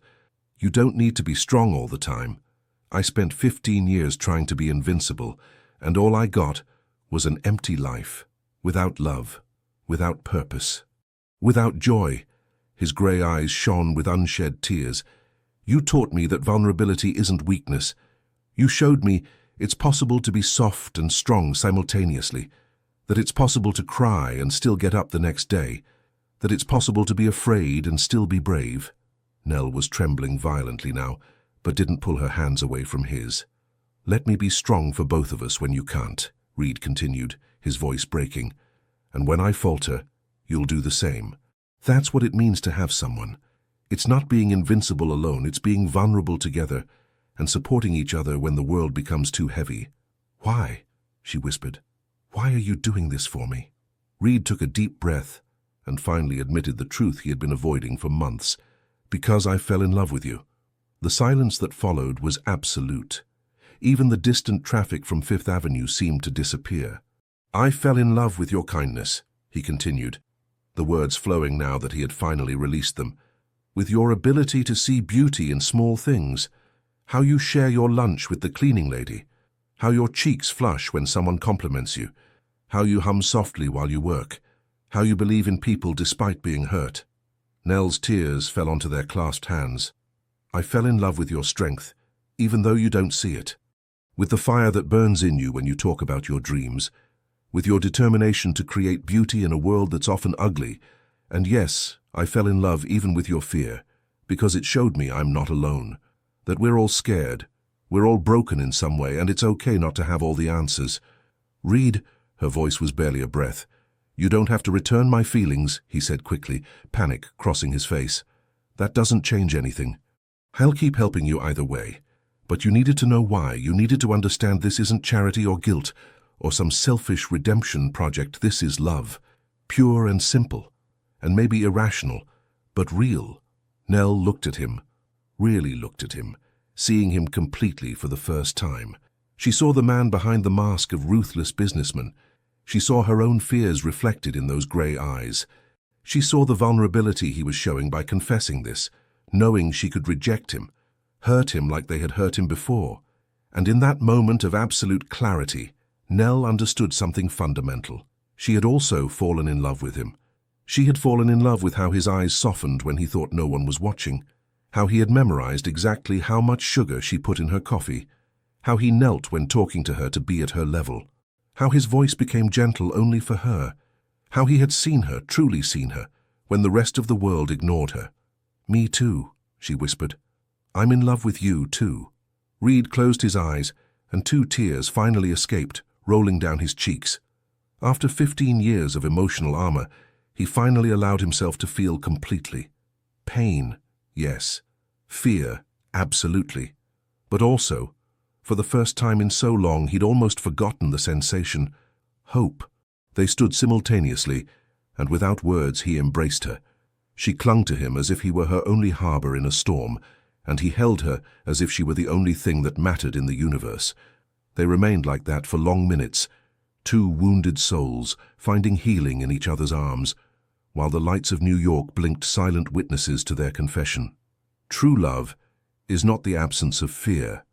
You don't need to be strong all the time. I spent 15 years trying to be invincible, and all I got was an empty life, without love, without purpose, without joy. His grey eyes shone with unshed tears. You taught me that vulnerability isn't weakness. You showed me it's possible to be soft and strong simultaneously, that it's possible to cry and still get up the next day, that it's possible to be afraid and still be brave. Nell was trembling violently now, but didn't pull her hands away from his. Let me be strong for both of us when you can't, Reed continued, his voice breaking. And when I falter, you'll do the same. That's what it means to have someone. It's not being invincible alone, it's being vulnerable together and supporting each other when the world becomes too heavy. Why? She whispered. Why are you doing this for me? Reed took a deep breath and finally admitted the truth he had been avoiding for months. Because I fell in love with you. The silence that followed was absolute. Even the distant traffic from Fifth Avenue seemed to disappear. I fell in love with your kindness, he continued, the words flowing now that he had finally released them. With your ability to see beauty in small things, how you share your lunch with the cleaning lady, how your cheeks flush when someone compliments you, how you hum softly while you work, how you believe in people despite being hurt. Nell's tears fell onto their clasped hands. I fell in love with your strength, even though you don't see it. With the fire that burns in you when you talk about your dreams, with your determination to create beauty in a world that's often ugly. And yes, I fell in love even with your fear, because it showed me I'm not alone, that we're all scared, we're all broken in some way, and it's okay not to have all the answers. Reed, her voice was barely a breath. You don't have to return my feelings, he said quickly, panic crossing his face. That doesn't change anything. I'll keep helping you either way. But you needed to know why. You needed to understand this isn't charity or guilt, or some selfish redemption project. This is love. Pure and simple, and maybe irrational, but real. Nell looked at him, really looked at him, seeing him completely for the first time. She saw the man behind the mask of ruthless businessman. She saw her own fears reflected in those grey eyes. She saw the vulnerability he was showing by confessing this, knowing she could reject him, hurt him like they had hurt him before. And in that moment of absolute clarity, Nell understood something fundamental. She had also fallen in love with him. She had fallen in love with how his eyes softened when he thought no one was watching, how he had memorized exactly how much sugar she put in her coffee, how he knelt when talking to her to be at her level, how his voice became gentle only for her, how he had seen her, truly seen her, when the rest of the world ignored her. Me too, she whispered. I'm in love with you too. Reed closed his eyes, and 2 tears finally escaped, rolling down his cheeks. After 15 years of emotional armor, he finally allowed himself to feel completely. Pain, yes. Fear, absolutely. But also, for the first time in so long, he'd almost forgotten the sensation. Hope. They stood simultaneously, and without words he embraced her. She clung to him as if he were her only harbor in a storm, and he held her as if she were the only thing that mattered in the universe. They remained like that for long minutes, two wounded souls finding healing in each other's arms, while the lights of New York blinked silent witnesses to their confession. True love is not the absence of fear,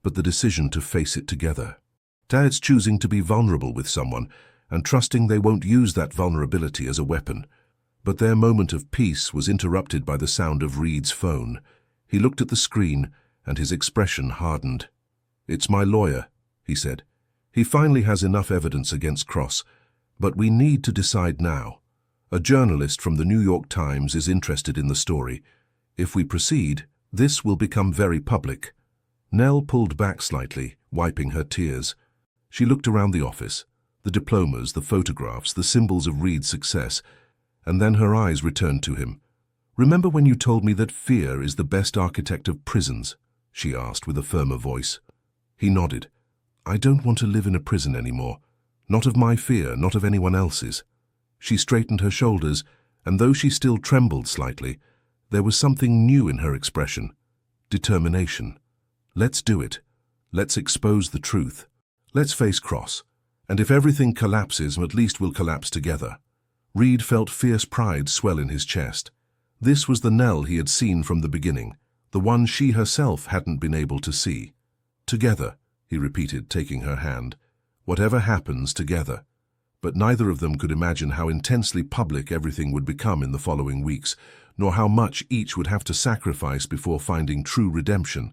but the decision to face it together. It's choosing to be vulnerable with someone and trusting they won't use that vulnerability as a weapon. But their moment of peace was interrupted by the sound of Reed's phone. He looked at the screen, and his expression hardened. "It's my lawyer," he said. "He finally has enough evidence against Cross, but we need to decide now. A journalist from the New York Times is interested in the story. If we proceed, this will become very public." Nell pulled back slightly, wiping her tears. She looked around the office, the diplomas, the photographs, the symbols of Reed's success, and then her eyes returned to him. "Remember when you told me that fear is the best architect of prisons?" she asked with a firmer voice. He nodded. "I don't want to live in a prison anymore. Not of my fear, not of anyone else's." She straightened her shoulders, and though she still trembled slightly, there was something new in her expression. Determination. "Let's do it. Let's expose the truth. Let's face Cross. And if everything collapses, at least we'll collapse together." Reed felt fierce pride swell in his chest. This was the Nell he had seen from the beginning, the one she herself hadn't been able to see. "Together," he repeated, taking her hand. "Whatever happens, together." But neither of them could imagine how intensely public everything would become in the following weeks, nor how much each would have to sacrifice before finding true redemption.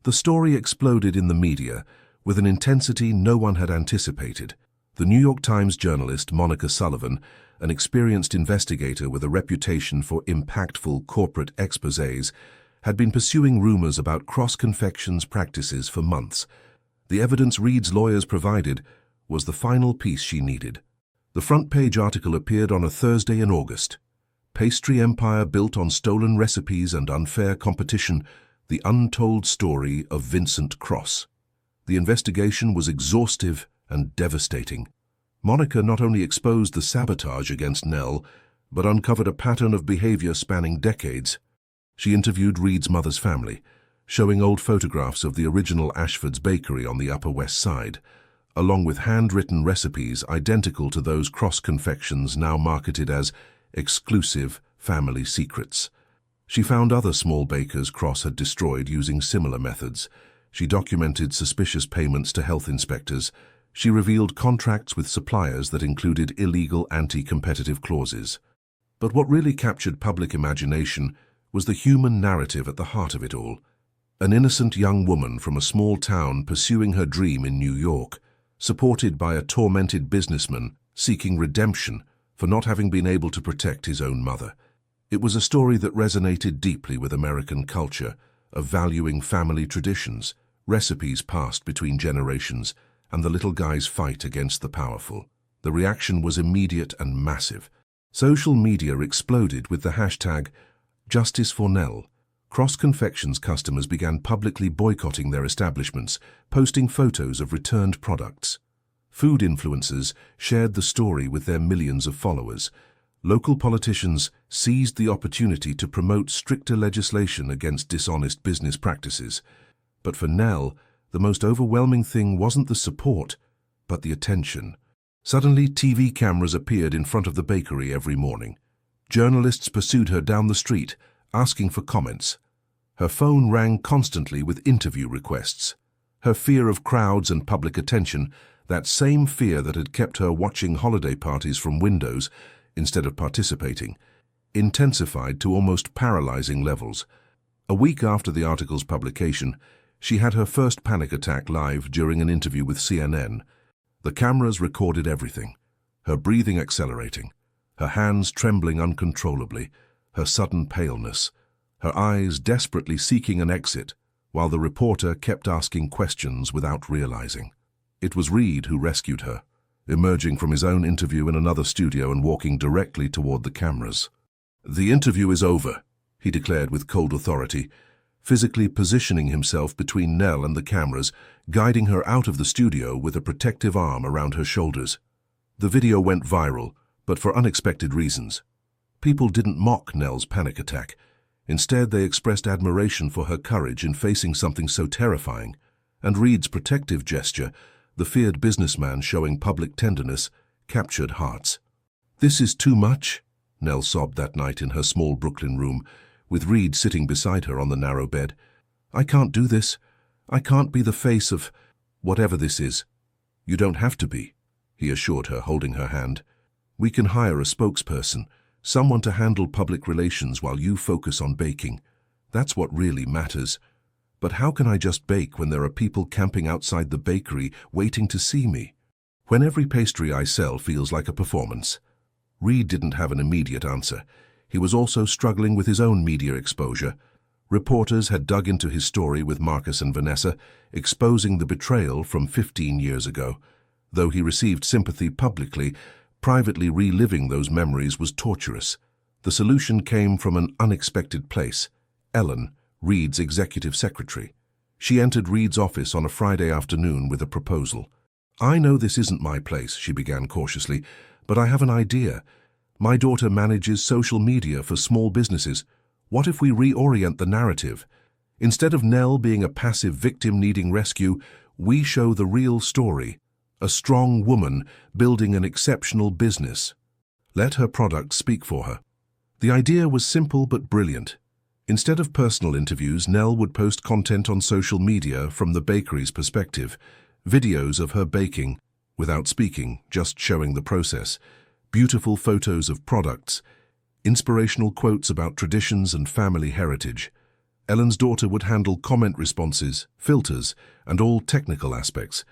The story exploded in the media with an intensity no one had anticipated. The New York Times journalist Monica Sullivan, an experienced investigator with a reputation for impactful corporate exposés, had been pursuing rumors about Cross Confections' practices for months. The evidence Reed's lawyers provided was the final piece she needed. The front-page article appeared on a Thursday in August. "Pastry Empire Built on Stolen Recipes and Unfair Competition, the Untold Story of Vincent Cross." The investigation was exhaustive and devastating. Monica not only exposed the sabotage against Nell, but uncovered a pattern of behavior spanning decades. She interviewed Reed's mother's family, showing old photographs of the original Ashford's bakery on the Upper West Side, along with handwritten recipes identical to those Cross confections now marketed as exclusive family secrets. She found other small bakers Cross had destroyed using similar methods. She documented suspicious payments to health inspectors. She revealed contracts with suppliers that included illegal anti-competitive clauses. But what really captured public imagination was the human narrative at the heart of it all. An innocent young woman from a small town pursuing her dream in New York, supported by a tormented businessman seeking redemption for not having been able to protect his own mother. It was a story that resonated deeply with American culture, of valuing family traditions, recipes passed between generations, and the little guy's fight against the powerful. The reaction was immediate and massive. Social media exploded with the hashtag Justice for Nell. Cross Confections customers began publicly boycotting their establishments, posting photos of returned products. Food influencers shared the story with their millions of followers. Local politicians seized the opportunity to promote stricter legislation against dishonest business practices. But for Nell, the most overwhelming thing wasn't the support, but the attention. Suddenly, TV cameras appeared in front of the bakery every morning. Journalists pursued her down the street, asking for comments. Her phone rang constantly with interview requests. Her fear of crowds and public attention, that same fear that had kept her watching holiday parties from windows instead of participating, intensified to almost paralyzing levels. A week after the article's publication, she had her first panic attack live during an interview with CNN. The cameras recorded everything, her breathing accelerating, her hands trembling uncontrollably, her sudden paleness, her eyes desperately seeking an exit, while the reporter kept asking questions without realizing. It was Reed who rescued her, emerging from his own interview in another studio and walking directly toward the cameras. "The interview is over," he declared with cold authority, physically positioning himself between Nell and the cameras, guiding her out of the studio with a protective arm around her shoulders. The video went viral, but for unexpected reasons. People didn't mock Nell's panic attack. Instead, they expressed admiration for her courage in facing something so terrifying, and Reed's protective gesture, the feared businessman showing public tenderness, captured hearts. "This is too much," Nell sobbed that night in her small Brooklyn room, with Reed sitting beside her on the narrow bed. "I can't do this. I can't be the face of whatever this is." "You don't have to be," he assured her, holding her hand. "We can hire a spokesperson, someone to handle public relations while you focus on baking. That's what really matters. But how can I just bake when there are people camping outside the bakery waiting to see me? When every pastry I sell feels like a performance." Reed didn't have an immediate answer. He was also struggling with his own media exposure. Reporters had dug into his story with Marcus and Vanessa, exposing the betrayal from 15 years ago. Though he received sympathy publicly, privately reliving those memories was torturous. The solution came from an unexpected place. Ellen, Reed's executive secretary. She entered Reed's office on a Friday afternoon with a proposal. "I know this isn't my place," she began cautiously, "but I have an idea. My daughter manages social media for small businesses. What if we reorient the narrative? Instead of Nell being a passive victim needing rescue, we show the real story. A strong woman building an exceptional business. Let her product speak for her." The idea was simple but brilliant. Instead of personal interviews, Nell would post content on social media from the bakery's perspective, videos of her baking, without speaking, just showing the process, beautiful photos of products, inspirational quotes about traditions and family heritage. Ellen's daughter would handle comment responses, filters, and all technical aspects.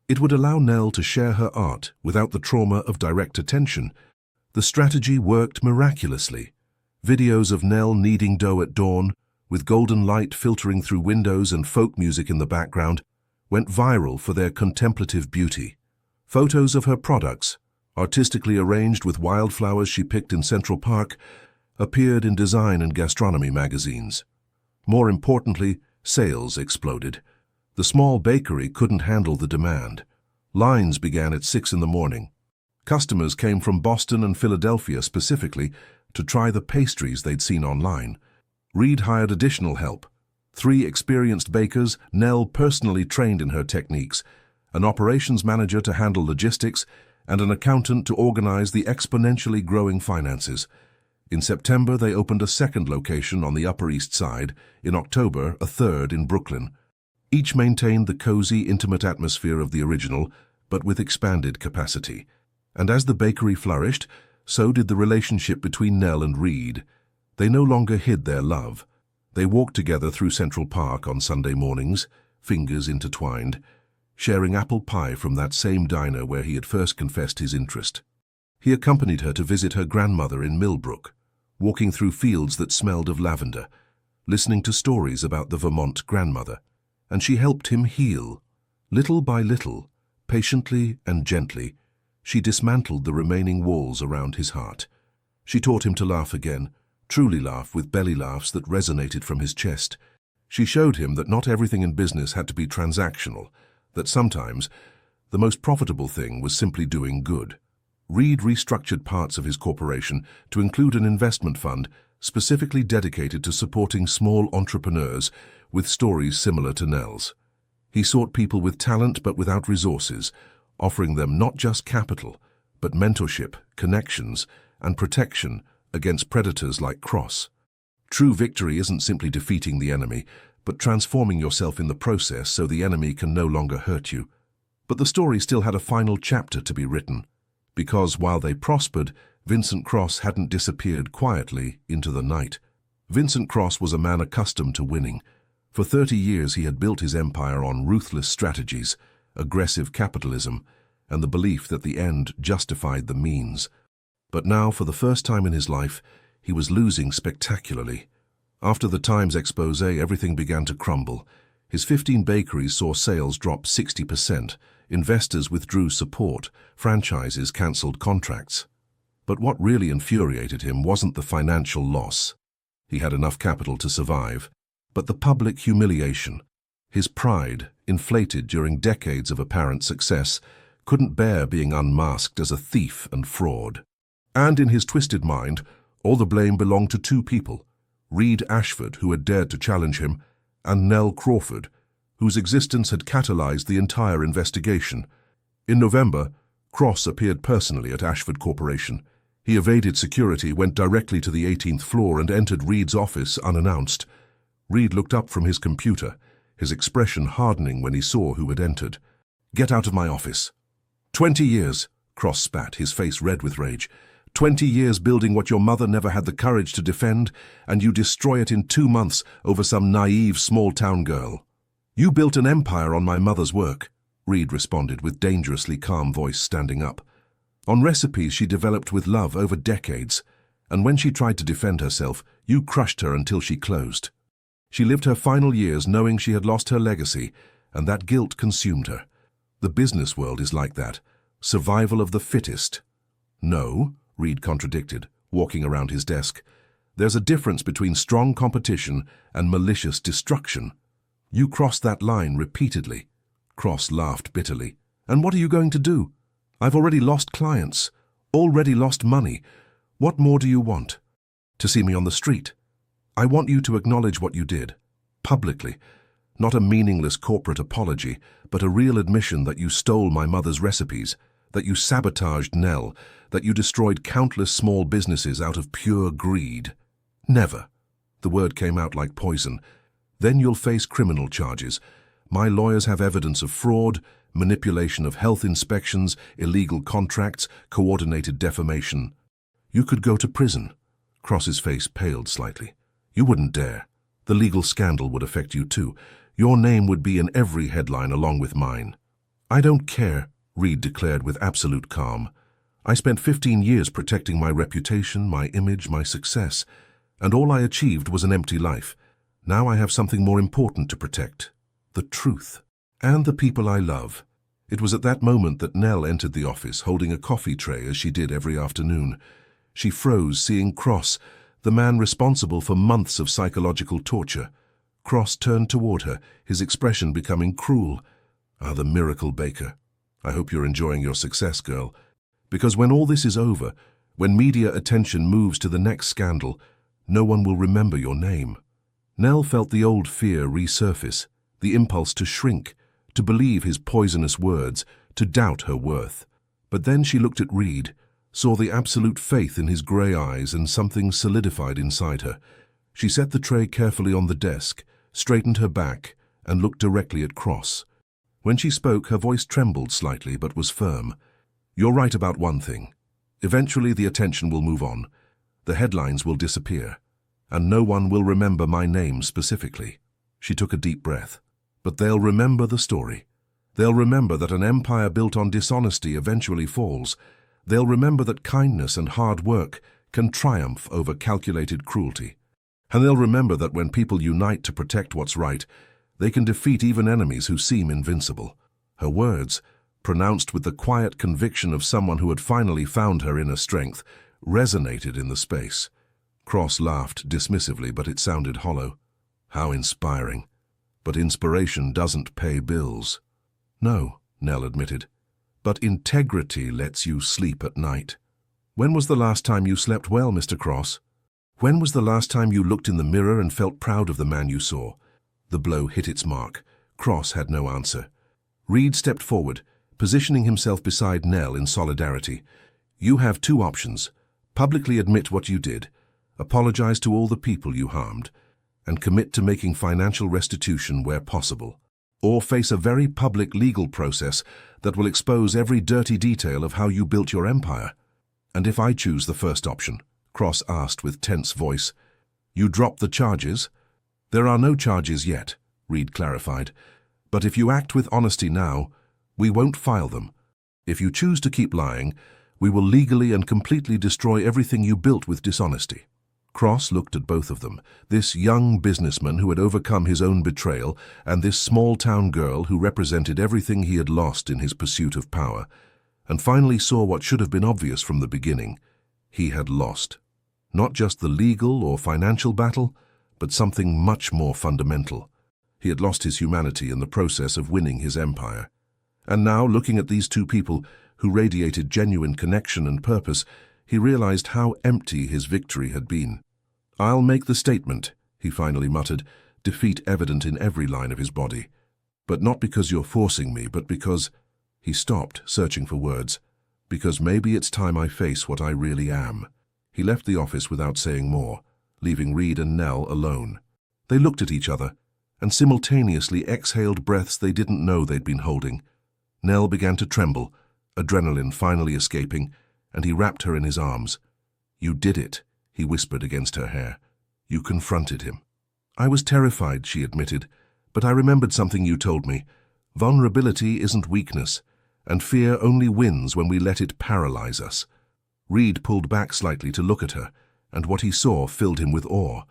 It would allow Nell to share her art without the trauma of direct attention. The strategy worked miraculously. Videos of Nell kneading dough at dawn, with golden light filtering through windows and folk music in the background, went viral for their contemplative beauty. Photos of her products, artistically arranged with wildflowers she picked in Central Park, appeared in design and gastronomy magazines. More importantly, sales exploded. The small bakery couldn't handle the demand. Lines began at 6 in the morning. Customers came from Boston and Philadelphia specifically to try the pastries they'd seen online. Reed hired additional help. 3 experienced bakers, Nell personally trained in her techniques, an operations manager to handle logistics, and an accountant to organize the exponentially growing finances. In September, they opened a second location on the Upper East Side. In October, a third in Brooklyn. Each maintained the cozy, intimate atmosphere of the original, but with expanded capacity. And as the bakery flourished, so did the relationship between Nell and Reed. They no longer hid their love. They walked together through Central Park on Sunday mornings, fingers intertwined, sharing apple pie from that same diner where he had first confessed his interest. He accompanied her to visit her grandmother in Millbrook, walking through fields that smelled of lavender, listening to stories about the Vermont grandmother, and she helped him heal. Little by little, patiently and gently, she dismantled the remaining walls around his heart. She taught him to laugh again, truly laugh with belly laughs that resonated from his chest. She showed him that not everything in business had to be transactional, that sometimes the most profitable thing was simply doing good. Reed restructured parts of his corporation to include an investment fund specifically dedicated to supporting small entrepreneurs with stories similar to Nell's. He sought people with talent but without resources, offering them not just capital, but mentorship, connections, and protection against predators like Cross. True victory isn't simply defeating the enemy, but transforming yourself in the process so the enemy can no longer hurt you. But the story still had a final chapter to be written, because while they prospered, Vincent Cross hadn't disappeared quietly into the night. Vincent Cross was a man accustomed to winning. For 30 years he had built his empire on ruthless strategies, aggressive capitalism, and the belief that the end justified the means. But now, for the first time in his life, he was losing spectacularly. After the Times expose, everything began to crumble. His 15 bakeries saw sales drop 60%, Investors withdrew support, franchises cancelled contracts. But what really infuriated him wasn't the financial loss. He had enough capital to survive, but the public humiliation. His pride, inflated during decades of apparent success, couldn't bear being unmasked as a thief and fraud. And in his twisted mind, all the blame belonged to two people: Reed Ashford, who had dared to challenge him, and Nell Crawford, whose existence had catalyzed the entire investigation. In November, Cross appeared personally at Ashford Corporation. He evaded security, went directly to the 18th floor and entered Reed's office unannounced. Reed looked up from his computer, his expression hardening when he saw who had entered. "Get out of my office." 20 years, Cross spat, his face red with rage. 20 years building what your mother never had the courage to defend, and you destroy it in 2 months over some naive small-town girl. "You built an empire on my mother's work," Reed responded with dangerously calm voice, standing up. "On recipes she developed with love over decades, and when she tried to defend herself, you crushed her until she closed. She lived her final years knowing she had lost her legacy, and that guilt consumed her. The business world is like that. Survival of the fittest." "No," Reed contradicted, walking around his desk. "There's a difference between strong competition and malicious destruction. You crossed that line repeatedly." Cross laughed bitterly. "And what are you going to do? I've already lost clients, already lost money. What more do you want? To see me on the street? I want you to acknowledge what you did, publicly. Not a meaningless corporate apology, but a real admission that you stole my mother's recipes, that you sabotaged Nell, that you destroyed countless small businesses out of pure greed." "Never." The word came out like poison. "Then you'll face criminal charges. My lawyers have evidence of fraud, manipulation of health inspections, illegal contracts, coordinated defamation. You could go to prison." Cross's face paled slightly. "You wouldn't dare. The legal scandal would affect you too. Your name would be in every headline along with mine." "I don't care," Reed declared with absolute calm. "I spent 15 years protecting my reputation, my image, my success, and all I achieved was an empty life. Now I have something more important to protect: the truth. And the people I love." It was at that moment that Nell entered the office, holding a coffee tray as she did every afternoon. She froze, seeing Cross, the man responsible for months of psychological torture. Cross turned toward her, his expression becoming cruel. "Ah, the miracle baker. I hope you're enjoying your success, girl. Because when all this is over, when media attention moves to the next scandal, no one will remember your name." Nell felt the old fear resurface, the impulse to shrink, to believe his poisonous words, to doubt her worth. But then she looked at Reed, saw the absolute faith in his grey eyes, and something solidified inside her. She set the tray carefully on the desk, straightened her back, and looked directly at Cross. When she spoke, her voice trembled slightly but was firm. "You're right about one thing. Eventually the attention will move on. The headlines will disappear, and no one will remember my name specifically." She took a deep breath. "But they'll remember the story. They'll remember that an empire built on dishonesty eventually falls. They'll remember that kindness and hard work can triumph over calculated cruelty. And they'll remember that when people unite to protect what's right, they can defeat even enemies who seem invincible." Her words, pronounced with the quiet conviction of someone who had finally found her inner strength, resonated in the space. Cross laughed dismissively, but it sounded hollow. "How inspiring. But inspiration doesn't pay bills." "No," Nell admitted. "But integrity lets you sleep at night." "When was the last time you slept well, Mr. Cross? When was the last time you looked in the mirror and felt proud of the man you saw?" The blow hit its mark. Cross had no answer. Reed stepped forward, positioning himself beside Nell in solidarity. "You have 2 options. Publicly admit what you did, apologize to all the people you harmed, and commit to making financial restitution where possible. Or face a very public legal process that will expose every dirty detail of how you built your empire." "And if I choose the first option?" Cross asked with tense voice. "You drop the charges?" "There are no charges yet," Reed clarified. "But if you act with honesty now, we won't file them. If you choose to keep lying, we will legally and completely destroy everything you built with dishonesty." Cross looked at both of them, this young businessman who had overcome his own betrayal and this small-town girl who represented everything he had lost in his pursuit of power, and finally saw what should have been obvious from the beginning. He had lost. Not just the legal or financial battle, but something much more fundamental. He had lost his humanity in the process of winning his empire. And now, looking at these two people who radiated genuine connection and purpose, he realized how empty his victory had been. "I'll make the statement," he finally muttered, defeat evident in every line of his body. "But not because you're forcing me, but because—" He stopped, searching for words. "Because maybe it's time I face what I really am." He left the office without saying more, leaving Reed and Nell alone. They looked at each other and simultaneously exhaled breaths they didn't know they'd been holding. Nell began to tremble, adrenaline finally escaping, and he wrapped her in his arms. "You did it," he whispered against her hair. "You confronted him." "I was terrified," she admitted, "but I remembered something you told me. Vulnerability isn't weakness, and fear only wins when we let it paralyze us." Reed pulled back slightly to look at her, and what he saw filled him with awe.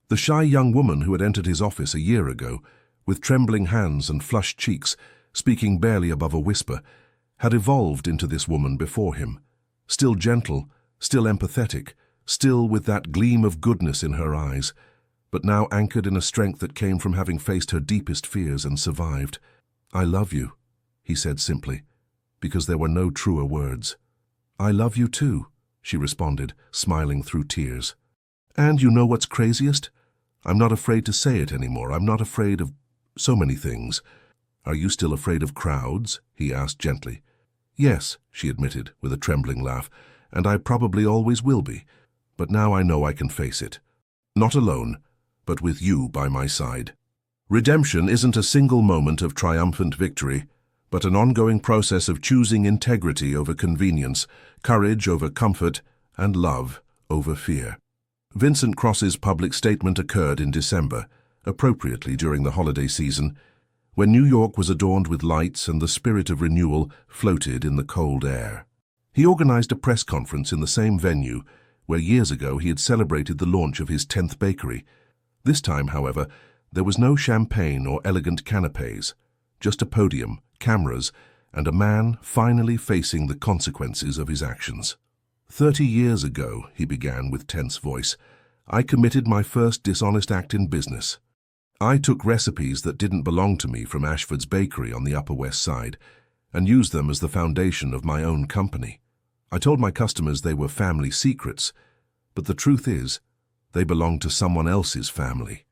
The shy young woman who had entered his office a year ago, with trembling hands and flushed cheeks, speaking barely above a whisper, had evolved into this woman before him. Still gentle, still empathetic, still with that gleam of goodness in her eyes, but now anchored in a strength that came from having faced her deepest fears and survived. "I love you," he said simply, because there were no truer words. "I love you too," she responded, smiling through tears. "And you know what's craziest? I'm not afraid to say it anymore. I'm not afraid of so many things." "Are you still afraid of crowds?" he asked gently. "Yes," she admitted with a trembling laugh, "and I probably always will be. But now I know I can face it. Not alone, but with you by my side." Redemption isn't a single moment of triumphant victory, but an ongoing process of choosing integrity over convenience, courage over comfort, and love over fear. Vincent Cross's public statement occurred in December, appropriately during the holiday season, when New York was adorned with lights and the spirit of renewal floated in the cold air. He organized a press conference in the same venue where years ago he had celebrated the launch of his 10th bakery. This time, however, there was no champagne or elegant canapes, just a podium, cameras, and a man finally facing the consequences of his actions. 30 years ago, he began with tense voice, I committed my first dishonest act in business. I took recipes that didn't belong to me from Ashford's Bakery on the Upper West Side and used them as the foundation of my own company. I told my customers they were family secrets, but the truth is, they belonged to someone else's family.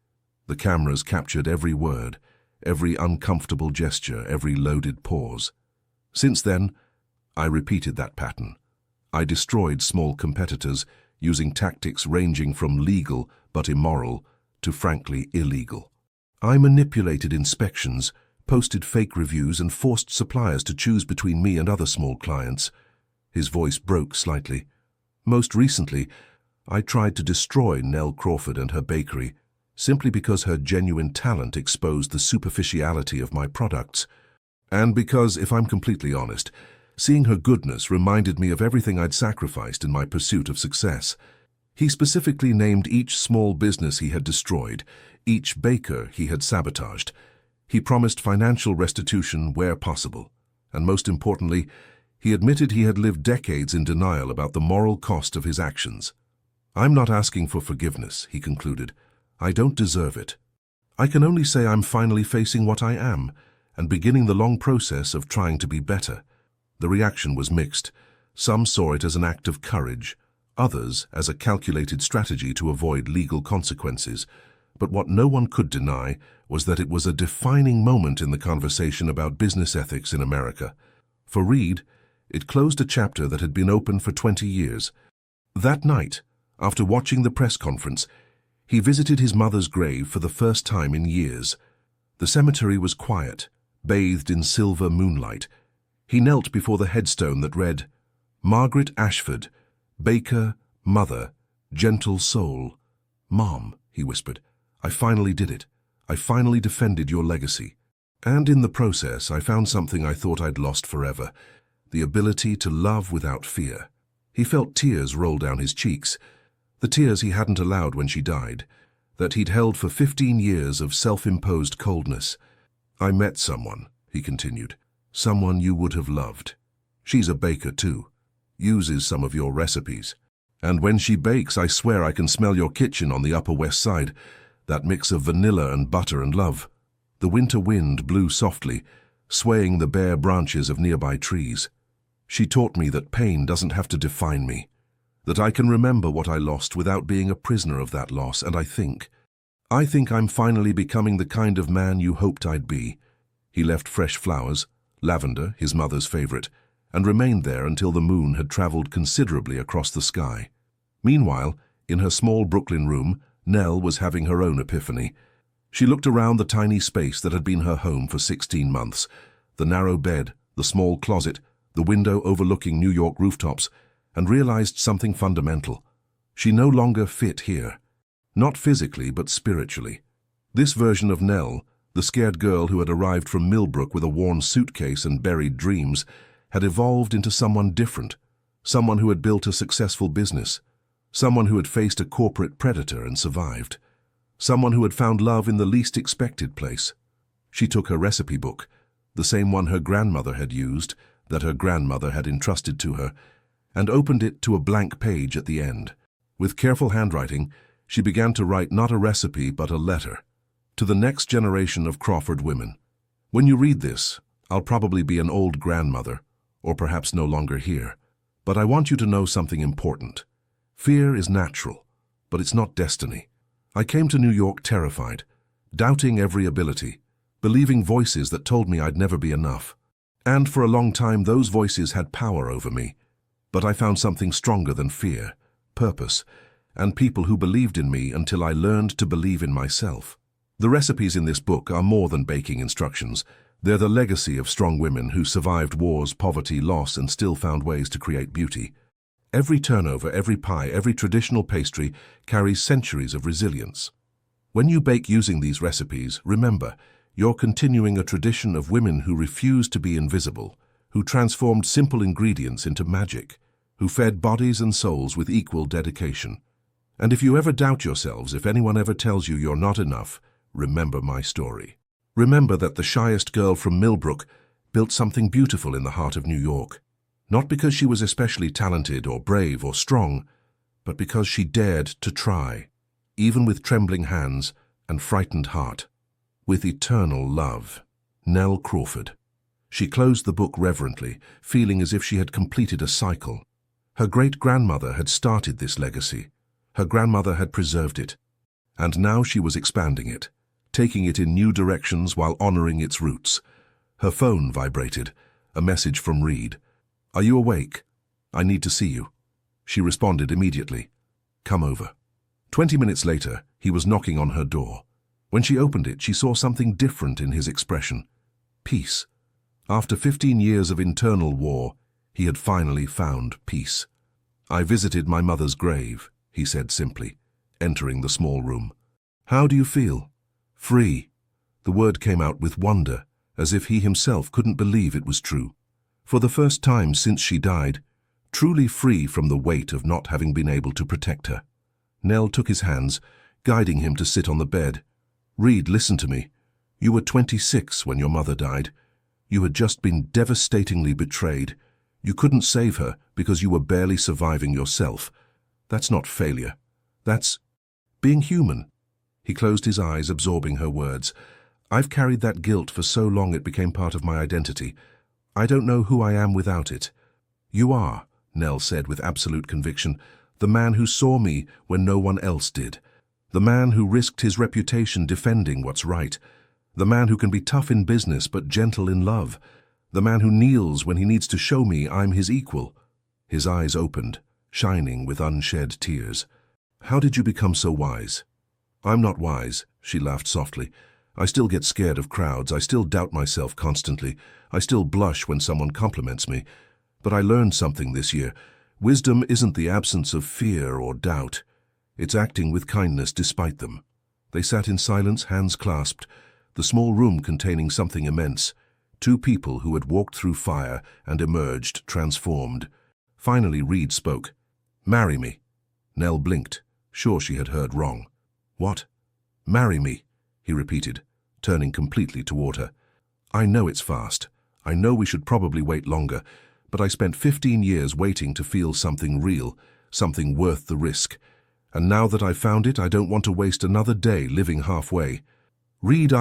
The cameras captured every word, every uncomfortable gesture, every loaded pause. Since then, I repeated that pattern. I destroyed small competitors using tactics ranging from legal but immoral to frankly illegal. I manipulated inspections, posted fake reviews, and forced suppliers to choose between me and other small clients. His voice broke slightly. Most recently, I tried to destroy Nell Crawford and her bakery simply because her genuine talent exposed the superficiality of my products. And because, if I'm completely honest, seeing her goodness reminded me of everything I'd sacrificed in my pursuit of success. He specifically named each small business he had destroyed, each baker he had sabotaged. He promised financial restitution where possible. And most importantly, he admitted he had lived decades in denial about the moral cost of his actions. I'm not asking for forgiveness, he concluded. I don't deserve it. I can only say I'm finally facing what I am and beginning the long process of trying to be better. The reaction was mixed. Some saw it as an act of courage, others as a calculated strategy to avoid legal consequences. But what no one could deny was that it was a defining moment in the conversation about business ethics in America. For Reed, it closed a chapter that had been open for 20 years. That night, after watching the press conference, he visited his mother's grave for the first time in years. The cemetery was quiet, bathed in silver moonlight. He knelt before the headstone that read, Margaret Ashford, baker, mother, gentle soul. Mom, he whispered, I finally did it. I finally defended your legacy. And in the process, I found something I thought I'd lost forever, the ability to love without fear. He felt tears roll down his cheeks. The tears he hadn't allowed when she died, that he'd held for 15 years of self-imposed coldness. "I met someone," he continued. "Someone you would have loved. She's a baker too. Uses some of your recipes. And when she bakes, I swear I can smell your kitchen on the Upper West Side, that mix of vanilla and butter and love." The winter wind blew softly, swaying the bare branches of nearby trees. "She taught me that pain doesn't have to define me, that I can remember what I lost without being a prisoner of that loss, and I think I'm finally becoming the kind of man you hoped I'd be." He left fresh flowers, lavender, his mother's favorite, and remained there until the moon had traveled considerably across the sky. Meanwhile, in her small Brooklyn room, Nell was having her own epiphany. She looked around the tiny space that had been her home for 16 months, the narrow bed, the small closet, the window overlooking New York rooftops, and realized something fundamental. She no longer fit here. Not physically, but spiritually. This version of Nell, the scared girl who had arrived from Millbrook with a worn suitcase and buried dreams, had evolved into someone different, someone who had built a successful business, someone who had faced a corporate predator and survived, someone who had found love in the least expected place. She took her recipe book, the same one her grandmother had used, that her grandmother had entrusted to her, and opened it to a blank page at the end. With careful handwriting, she began to write not a recipe but a letter to the next generation of Crawford women. "When you read this, I'll probably be an old grandmother, or perhaps no longer here, but I want you to know something important. Fear is natural, but it's not destiny. I came to New York terrified, doubting every ability, believing voices that told me I'd never be enough. And for a long time those voices had power over me. But I found something stronger than fear, purpose, and people who believed in me until I learned to believe in myself." The recipes in this book are more than baking instructions. They're the legacy of strong women who survived wars, poverty, loss, and still found ways to create beauty. Every turnover, every pie, every traditional pastry carries centuries of resilience. When you bake using these recipes, remember, you're continuing a tradition of women who refused to be invisible, who transformed simple ingredients into magic, who fed bodies and souls with equal dedication. And if you ever doubt yourselves, if anyone ever tells you you're not enough, remember my story. Remember that the shyest girl from Millbrook built something beautiful in the heart of New York. Not because she was especially talented or brave or strong, but because she dared to try, even with trembling hands and frightened heart. With eternal love, Nell Crawford. She closed the book reverently, feeling as if she had completed a cycle. Her great-grandmother had started this legacy. Her grandmother had preserved it. And now she was expanding it, taking it in new directions while honoring its roots. Her phone vibrated, a message from Reed. "Are you awake? I need to see you." She responded immediately. "Come over." 20 minutes later, he was knocking on her door. When she opened it, she saw something different in his expression. Peace. After 15 years of internal war, he had finally found peace. "I visited my mother's grave," he said simply, entering the small room. "How do you feel?" "Free." The word came out with wonder, as if he himself couldn't believe it was true. For the first time since she died, truly free from the weight of not having been able to protect her. Nell took his hands, guiding him to sit on the bed. "Reed, listen to me. You were 26 when your mother died. You had just been devastatingly betrayed. You couldn't save her because you were barely surviving yourself. That's not failure. That's being human." He closed his eyes, absorbing her words. "I've carried that guilt for so long it became part of my identity. I don't know who I am without it." "You are," Nell said with absolute conviction, "the man who saw me when no one else did. The man who risked his reputation defending what's right. The man who can be tough in business but gentle in love. The man who kneels when he needs to show me I'm his equal." His eyes opened, shining with unshed tears. "How did you become so wise?" "I'm not wise," she laughed softly. "I still get scared of crowds. I still doubt myself constantly. I still blush when someone compliments me. But I learned something this year. Wisdom isn't the absence of fear or doubt. It's acting with kindness despite them." They sat in silence, hands clasped, the small room containing something immense. Two people who had walked through fire and emerged transformed. Finally, Reed spoke. "Marry me." Nell blinked, Sure she had heard wrong. What? Marry me, he repeated, turning completely toward her. I know it's fast. I know we should probably wait longer, but I spent 15 years waiting to feel something real, something worth the risk. And now that I've found it, I don't want to waste another day living halfway. Reed,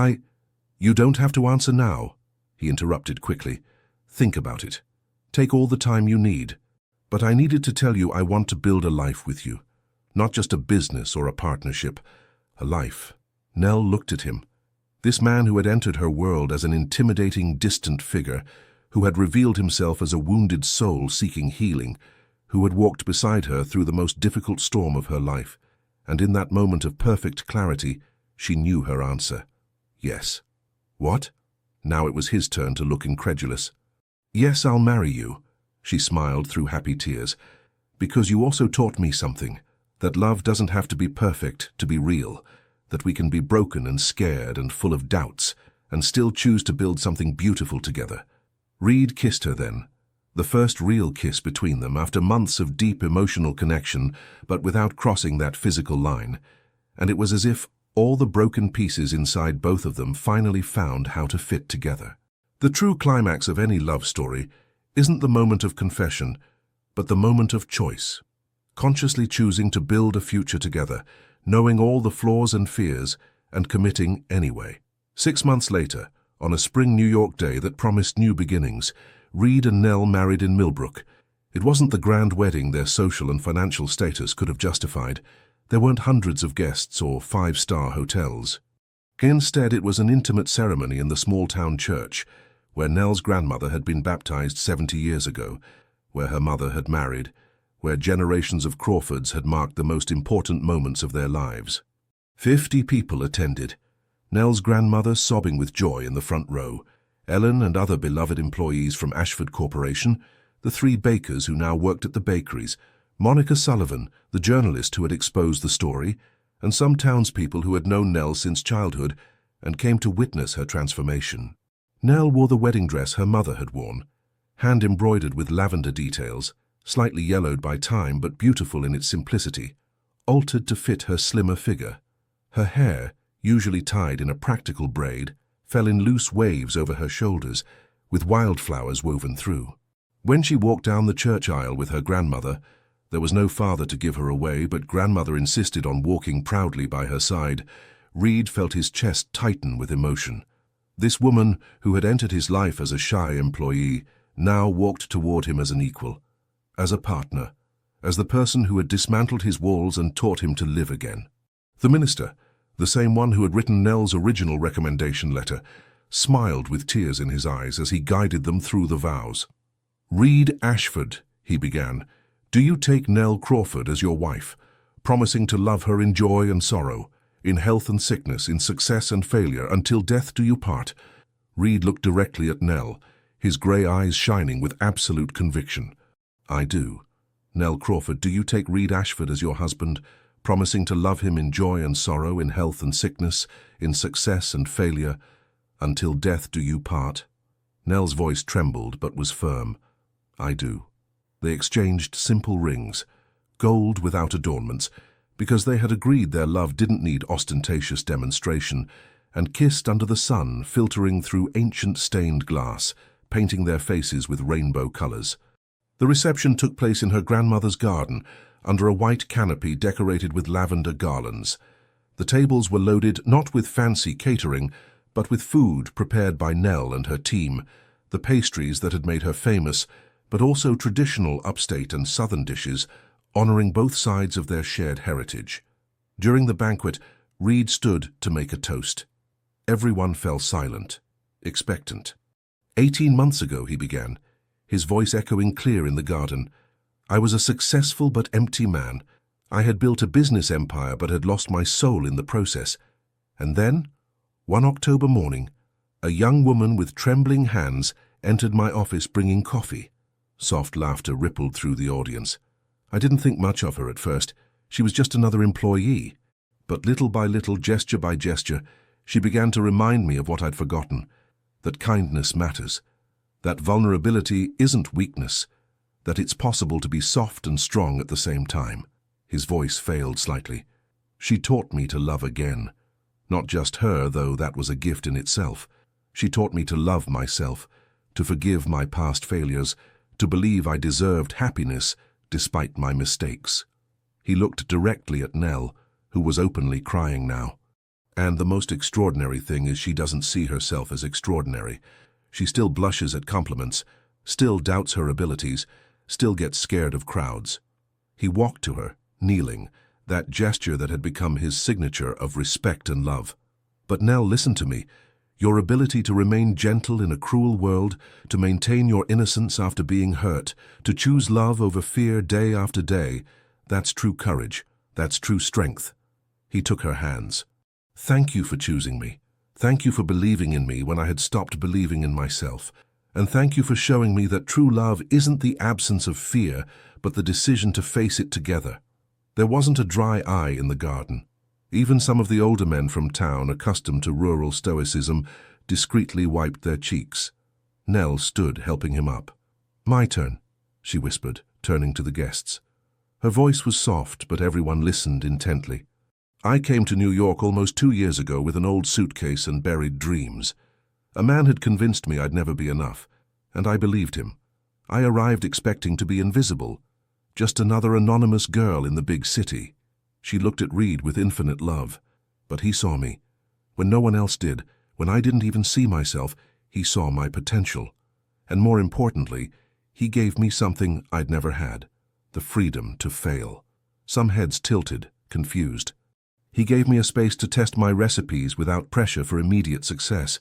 You don't have to answer now, he interrupted quickly. Think about it. Take all the time you need. But I needed to tell you I want to build a life with you. Not just a business or a partnership. A life. Nell looked at him. This man who had entered her world as an intimidating, distant figure, who had revealed himself as a wounded soul seeking healing, who had walked beside her through the most difficult storm of her life. And in that moment of perfect clarity, she knew her answer. Yes. What? Now it was his turn to look incredulous. Yes, I'll marry you, she smiled through happy tears, because you also taught me something, that love doesn't have to be perfect to be real, that we can be broken and scared and full of doubts, and still choose to build something beautiful together. Reed kissed her then, the first real kiss between them after months of deep emotional connection, but without crossing that physical line, and it was as if all the broken pieces inside both of them finally found how to fit together. The true climax of any love story isn't the moment of confession, but the moment of choice. Consciously choosing to build a future together, knowing all the flaws and fears, and committing anyway. 6 months later, on a spring New York day that promised new beginnings, Reed and Nell married in Millbrook. It wasn't the grand wedding their social and financial status could have justified. There weren't hundreds of guests or 5-star hotels. Instead, it was an intimate ceremony in the small-town church, where Nell's grandmother had been baptized 70 years ago, where her mother had married, where generations of Crawfords had marked the most important moments of their lives. 50 people attended, Nell's grandmother sobbing with joy in the front row, Ellen and other beloved employees from Ashford Corporation, the 3 bakers who now worked at the bakeries, Monica Sullivan, the journalist who had exposed the story, and some townspeople who had known Nell since childhood and came to witness her transformation. Nell wore the wedding dress her mother had worn, hand-embroidered with lavender details, slightly yellowed by time but beautiful in its simplicity, altered to fit her slimmer figure. Her hair, usually tied in a practical braid, fell in loose waves over her shoulders, with wildflowers woven through. When she walked down the church aisle with her grandmother, there was no father to give her away, but grandmother insisted on walking proudly by her side. Reed felt his chest tighten with emotion. This woman, who had entered his life as a shy employee, now walked toward him as an equal, as a partner, as the person who had dismantled his walls and taught him to live again. The minister, the same one who had written Nell's original recommendation letter, smiled with tears in his eyes as he guided them through the vows. "Reed Ashford," he began, "do you take Nell Crawford as your wife, promising to love her in joy and sorrow, in health and sickness, in success and failure, until death do you part?" Reed looked directly at Nell, his grey eyes shining with absolute conviction. "I do. Nell Crawford, do you take Reed Ashford as your husband, promising to love him in joy and sorrow, in health and sickness, in success and failure, until death do you part?" Nell's voice trembled but was firm. "I do." They exchanged simple rings, gold without adornments, because they had agreed their love didn't need ostentatious demonstration, and kissed under the sun filtering through ancient stained glass, painting their faces with rainbow colors. The reception took place in her grandmother's garden, under a white canopy decorated with lavender garlands. The tables were loaded not with fancy catering, but with food prepared by Nell and her team, the pastries that had made her famous, but also traditional upstate and southern dishes, honoring both sides of their shared heritage. During the banquet, Reed stood to make a toast. Everyone fell silent, expectant. 18 months ago, he began, his voice echoing clear in the garden. "I was a successful but empty man. I had built a business empire but had lost my soul in the process. And then, one October morning, a young woman with trembling hands entered my office bringing coffee." Soft laughter rippled through the audience. "I didn't think much of her at first. She was just another employee. But little by little, gesture by gesture, she began to remind me of what I'd forgotten, that kindness matters, that vulnerability isn't weakness, that it's possible to be soft and strong at the same time." His voice failed slightly. She taught me to love again. Not just her, though that was a gift in itself. She taught me to love myself, to forgive my past failures, to believe I deserved happiness despite my mistakes. He looked directly at Nell, who was openly crying now. And the most extraordinary thing is she doesn't see herself as extraordinary. She still blushes at compliments, still doubts her abilities, still gets scared of crowds. He walked to her, kneeling, that gesture that had become his signature of respect and love. But Nell, listen to me. Your ability to remain gentle in a cruel world, to maintain your innocence after being hurt, to choose love over fear day after day, that's true courage, that's true strength. He took her hands. Thank you for choosing me. Thank you for believing in me when I had stopped believing in myself. And thank you for showing me that true love isn't the absence of fear, but the decision to face it together. There wasn't a dry eye in the garden. Even some of the older men from town, accustomed to rural stoicism, discreetly wiped their cheeks. Nell stood, helping him up. My turn, she whispered, turning to the guests. Her voice was soft, but everyone listened intently. I came to New York almost 2 years ago with an old suitcase and buried dreams. A man had convinced me I'd never be enough, and I believed him. I arrived expecting to be invisible, just another anonymous girl in the big city. She looked at Reed with infinite love, but he saw me. When no one else did, when I didn't even see myself, he saw my potential. And more importantly, he gave me something I'd never had, the freedom to fail. Some heads tilted, confused. He gave me a space to test my recipes without pressure for immediate success.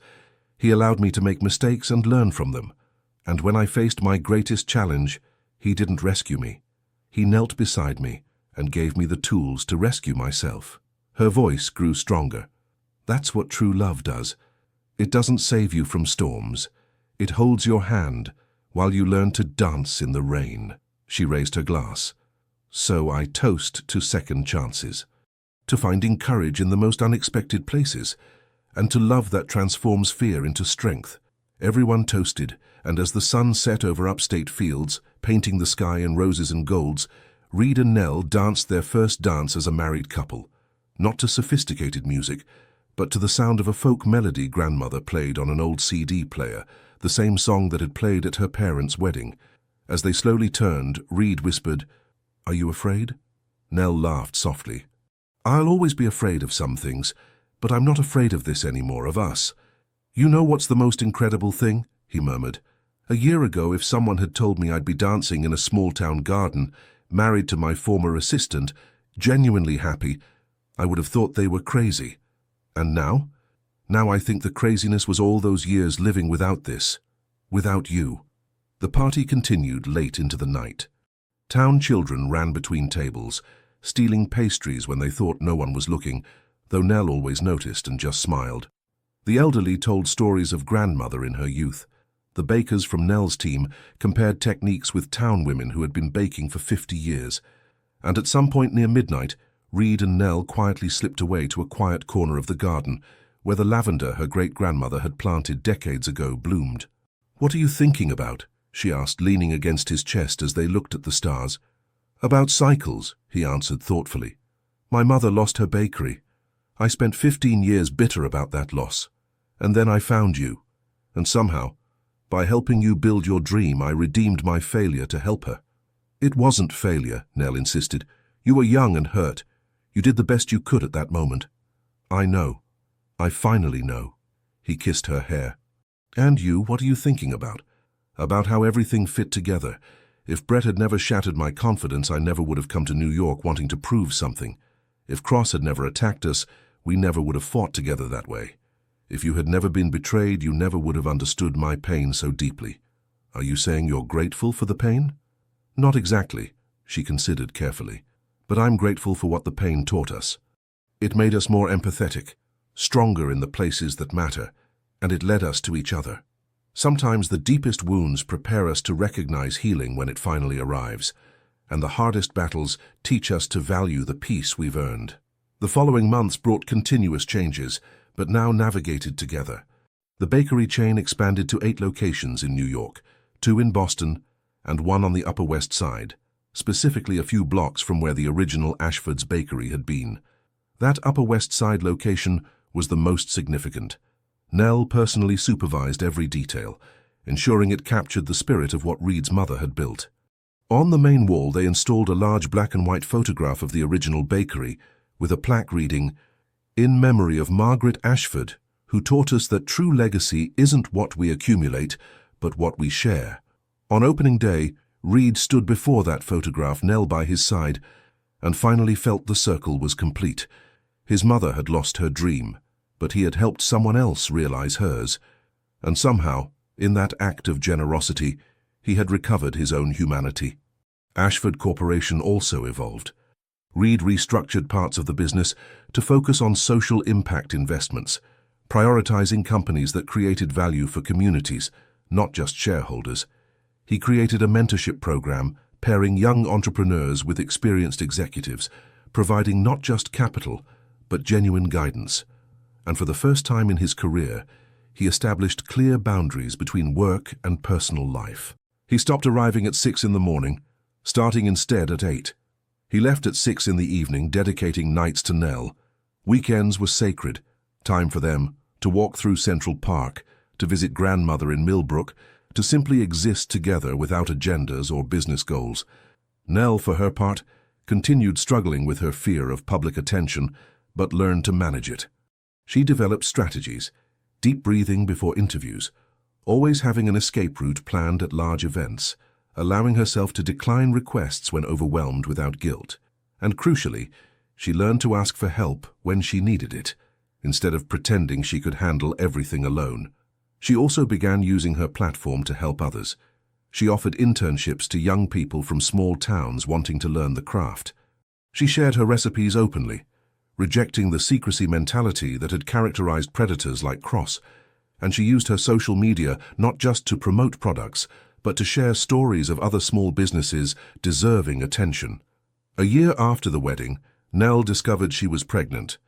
He allowed me to make mistakes and learn from them. And when I faced my greatest challenge, he didn't rescue me. He knelt beside me and gave me the tools to rescue myself. Her voice grew stronger. That's what true love does. It doesn't save you from storms. It holds your hand while you learn to dance in the rain. She raised her glass. So I toast to second chances, to finding courage in the most unexpected places, and to love that transforms fear into strength. Everyone toasted, and as the sun set over upstate fields, painting the sky in roses and golds, Reed and Nell danced their first dance as a married couple, not to sophisticated music, but to the sound of a folk melody grandmother played on an old CD player, the same song that had played at her parents' wedding. As they slowly turned, Reed whispered, "Are you afraid?" Nell laughed softly. "I'll always be afraid of some things, but I'm not afraid of this anymore, of us. You know what's the most incredible thing?" he murmured. "A year ago, if someone had told me I'd be dancing in a small-town garden, married to my former assistant, genuinely happy, I would have thought they were crazy. And now? Now I think the craziness was all those years living without this, without you." The party continued late into the night. Town children ran between tables, stealing pastries when they thought no one was looking, though Nell always noticed and just smiled. The elderly told stories of grandmother in her youth. The bakers from Nell's team compared techniques with town women who had been baking for 50 years. And at some point near midnight, Reed and Nell quietly slipped away to a quiet corner of the garden, where the lavender her great-grandmother had planted decades ago bloomed. "What are you thinking about?" she asked, leaning against his chest as they looked at the stars. "About cycles," he answered thoughtfully. "My mother lost her bakery. I spent 15 years bitter about that loss. And then I found you. And somehow, by helping you build your dream, I redeemed my failure to help her." "It wasn't failure," Nell insisted. "You were young and hurt. You did the best you could at that moment." "I know. I finally know." He kissed her hair. "And you, what are you thinking about?" "About how everything fit together. If Brett had never shattered my confidence, I never would have come to New York wanting to prove something. If Cross had never attacked us, we never would have fought together that way. If you had never been betrayed, you never would have understood my pain so deeply. Are you saying you're grateful for the pain?" "Not exactly," she considered carefully. "But I'm grateful for what the pain taught us. It made us more empathetic, stronger in the places that matter, and it led us to each other. Sometimes the deepest wounds prepare us to recognize healing when it finally arrives, and the hardest battles teach us to value the peace we've earned." The following months brought continuous changes, but now navigated together. The bakery chain expanded to 8 locations in New York, 2 in Boston, and 1 on the Upper West Side. specifically a few blocks from where the original Ashford's bakery had been. That Upper West Side location was the most significant. Nell personally supervised every detail, ensuring it captured the spirit of what Reed's mother had built. On the main wall, they installed a large black and white photograph of the original bakery, with a plaque reading, "In memory of Margaret Ashford, who taught us that true legacy isn't what we accumulate, but what we share." On opening day, Reed stood before that photograph, Nell by his side, and finally felt the circle was complete. His mother had lost her dream, but he had helped someone else realize hers. And somehow, in that act of generosity, he had recovered his own humanity. Ashford Corporation also evolved. Reed restructured parts of the business to focus on social impact investments, prioritizing companies that created value for communities, not just shareholders. He created a mentorship program, pairing young entrepreneurs with experienced executives, providing not just capital, but genuine guidance. And for the first time in his career, he established clear boundaries between work and personal life. He stopped arriving at 6 in the morning, starting instead at 8. He left at 6 in the evening, dedicating nights to Nell. Weekends were sacred, time for them to walk through Central Park, to visit grandmother in Millbrook, to simply exist together without agendas or business goals. Nell, for her part, continued struggling with her fear of public attention, but learned to manage it. She developed strategies, deep breathing before interviews, always having an escape route planned at large events, allowing herself to decline requests when overwhelmed without guilt. And crucially, she learned to ask for help when she needed it, instead of pretending she could handle everything alone. She also began using her platform to help others. She offered internships to young people from small towns wanting to learn the craft. She shared her recipes openly, rejecting the secrecy mentality that had characterized predators like Cross, and she used her social media not just to promote products, but to share stories of other small businesses deserving attention. A year after the wedding, Nell discovered she was pregnant.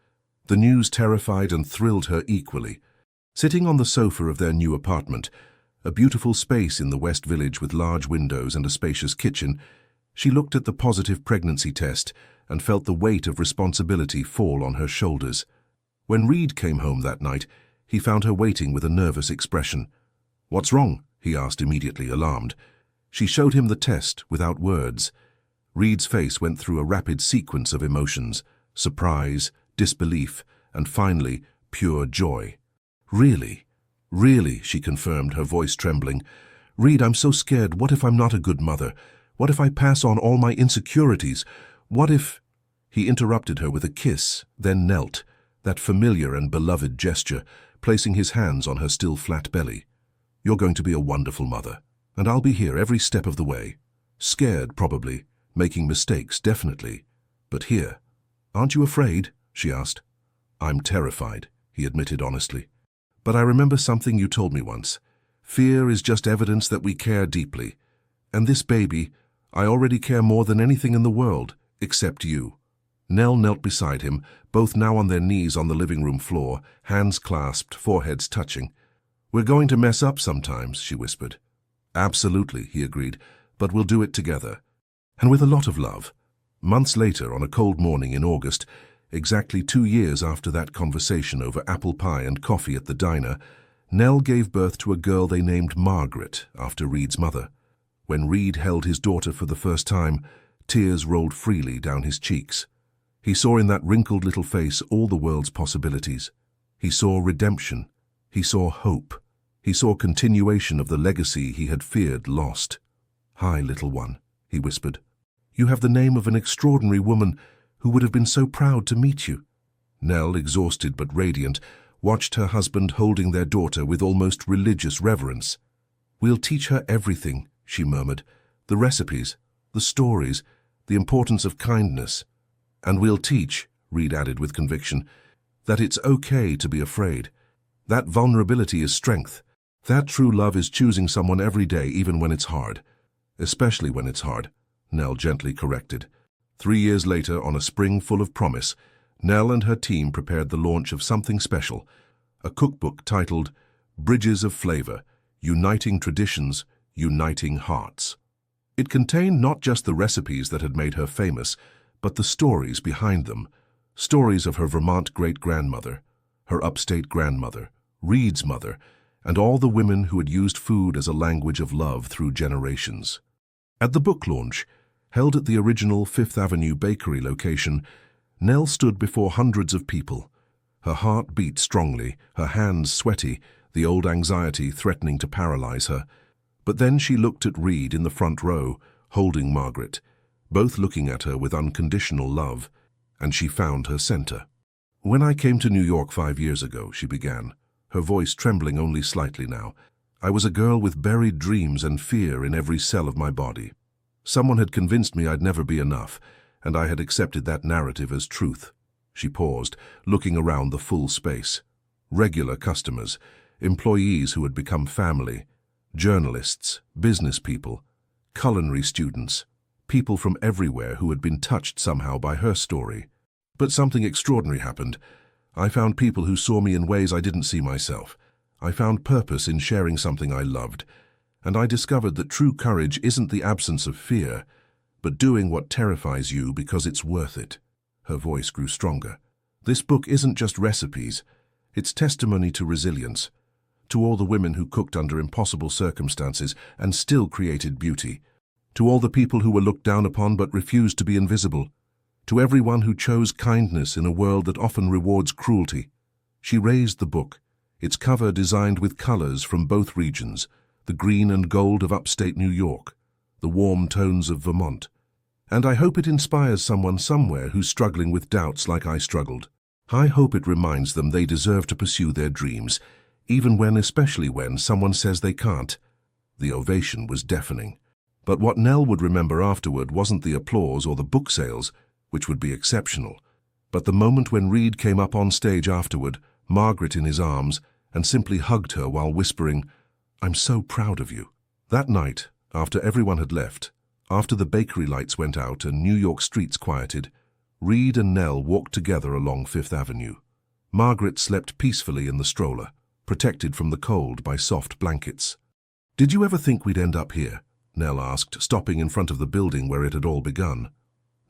The news terrified and thrilled her equally. Sitting on the sofa of their new apartment, a beautiful space in the West Village with large windows and a spacious kitchen, she looked at the positive pregnancy test and felt the weight of responsibility fall on her shoulders. When Reed came home that night, he found her waiting with a nervous expression. "What's wrong?" he asked, immediately alarmed. She showed him the test without words. Reed's face went through a rapid sequence of emotions: surprise, disbelief, and finally, pure joy. "Really? Really," she confirmed, her voice trembling. "Reed, I'm so scared. What if I'm not a good mother? What if I pass on all my insecurities? What if—" He interrupted her with a kiss, then knelt, that familiar and beloved gesture, placing his hands on her still flat belly. "You're going to be a wonderful mother, and I'll be here every step of the way. Scared, probably, making mistakes, definitely. But here. Aren't you afraid?" she asked. "I'm terrified," he admitted honestly. "But I remember something you told me once. Fear is just evidence that we care deeply. And this baby, I already care more than anything in the world, except you." Nell knelt beside him, both now on their knees on the living room floor, hands clasped, foreheads touching. "We're going to mess up sometimes," she whispered. "Absolutely," he agreed, "but we'll do it together." And with a lot of love. Months later, on a cold morning in August, exactly 2 years after that conversation over apple pie and coffee at the diner, Nell gave birth to a girl they named Margaret, after Reed's mother. When Reed held his daughter for the first time, tears rolled freely down his cheeks. He saw in that wrinkled little face all the world's possibilities. He saw redemption. He saw hope. He saw continuation of the legacy he had feared lost. "Hi, little one," he whispered. "You have the name of an extraordinary woman who would have been so proud to meet you." Nell, exhausted but radiant, watched her husband holding their daughter with almost religious reverence. "We'll teach her everything," she murmured. "The recipes, the stories, the importance of kindness. And we'll teach," Reed added with conviction, "that it's okay to be afraid. That vulnerability is strength. That true love is choosing someone every day, even when it's hard. Especially when it's hard," Nell gently corrected. 3 years later, on a spring full of promise, Nell and her team prepared the launch of something special, a cookbook titled Bridges of Flavor, Uniting Traditions, Uniting Hearts. It contained not just the recipes that had made her famous, but the stories behind them. Stories of her Vermont great-grandmother, her upstate grandmother, Reed's mother, and all the women who had used food as a language of love through generations. At the book launch, held at the original Fifth Avenue bakery location, Nell stood before hundreds of people. Her heart beat strongly, her hands sweaty, the old anxiety threatening to paralyze her. But then she looked at Reed in the front row, holding Margaret, both looking at her with unconditional love, and she found her center. "When I came to New York 5 years ago," she began, her voice trembling only slightly now, "I was a girl with buried dreams and fear in every cell of my body. Someone had convinced me I'd never be enough, and I had accepted that narrative as truth." She paused, looking around the full space. Regular customers, employees who had become family, journalists, business people, culinary students, people from everywhere who had been touched somehow by her story. But something extraordinary happened. I found people who saw me in ways I didn't see myself. I found purpose in sharing something I loved, and I discovered that true courage isn't the absence of fear, but doing what terrifies you because it's worth it. Her voice grew stronger. "This book isn't just recipes. It's testimony to resilience, to all the women who cooked under impossible circumstances and still created beauty, to all the people who were looked down upon but refused to be invisible, to everyone who chose kindness in a world that often rewards cruelty." She raised the book, its cover designed with colors from both regions, the green and gold of upstate New York, the warm tones of Vermont. "And I hope it inspires someone somewhere who's struggling with doubts like I struggled. I hope it reminds them they deserve to pursue their dreams, especially when someone says they can't." The ovation was deafening. But what Nell would remember afterward wasn't the applause or the book sales, which would be exceptional, but the moment when Reed came up on stage afterward, Margaret in his arms, and simply hugged her while whispering, "I'm so proud of you." That night, after everyone had left, after the bakery lights went out and New York streets quieted, Reed and Nell walked together along Fifth Avenue. Margaret slept peacefully in the stroller, protected from the cold by soft blankets. "Did you ever think we'd end up here?" Nell asked, stopping in front of the building where it had all begun.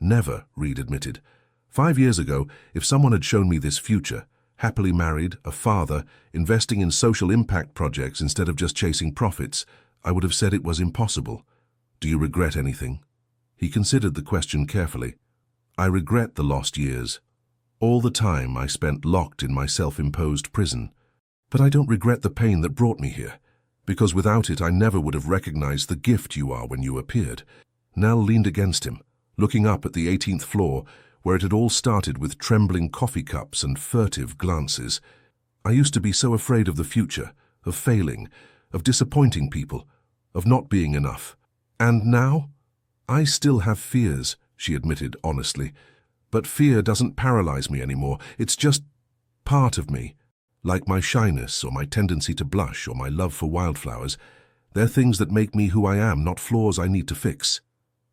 "Never," Reed admitted. 5 years ago, if someone had shown me this future, happily married, a father, investing in social impact projects instead of just chasing profits, I would have said it was impossible. Do you regret anything?" He considered the question carefully. "I regret the lost years. All the time I spent locked in my self-imposed prison. But I don't regret the pain that brought me here, because without it I never would have recognized the gift you are when you appeared." Nell leaned against him, looking up at the 18th floor, where it had all started with trembling coffee cups and furtive glances. "I used to be so afraid of the future, of failing, of disappointing people, of not being enough. And now? I still have fears," she admitted honestly. "But fear doesn't paralyze me anymore. It's just part of me. Like my shyness or my tendency to blush or my love for wildflowers. They're things that make me who I am, not flaws I need to fix."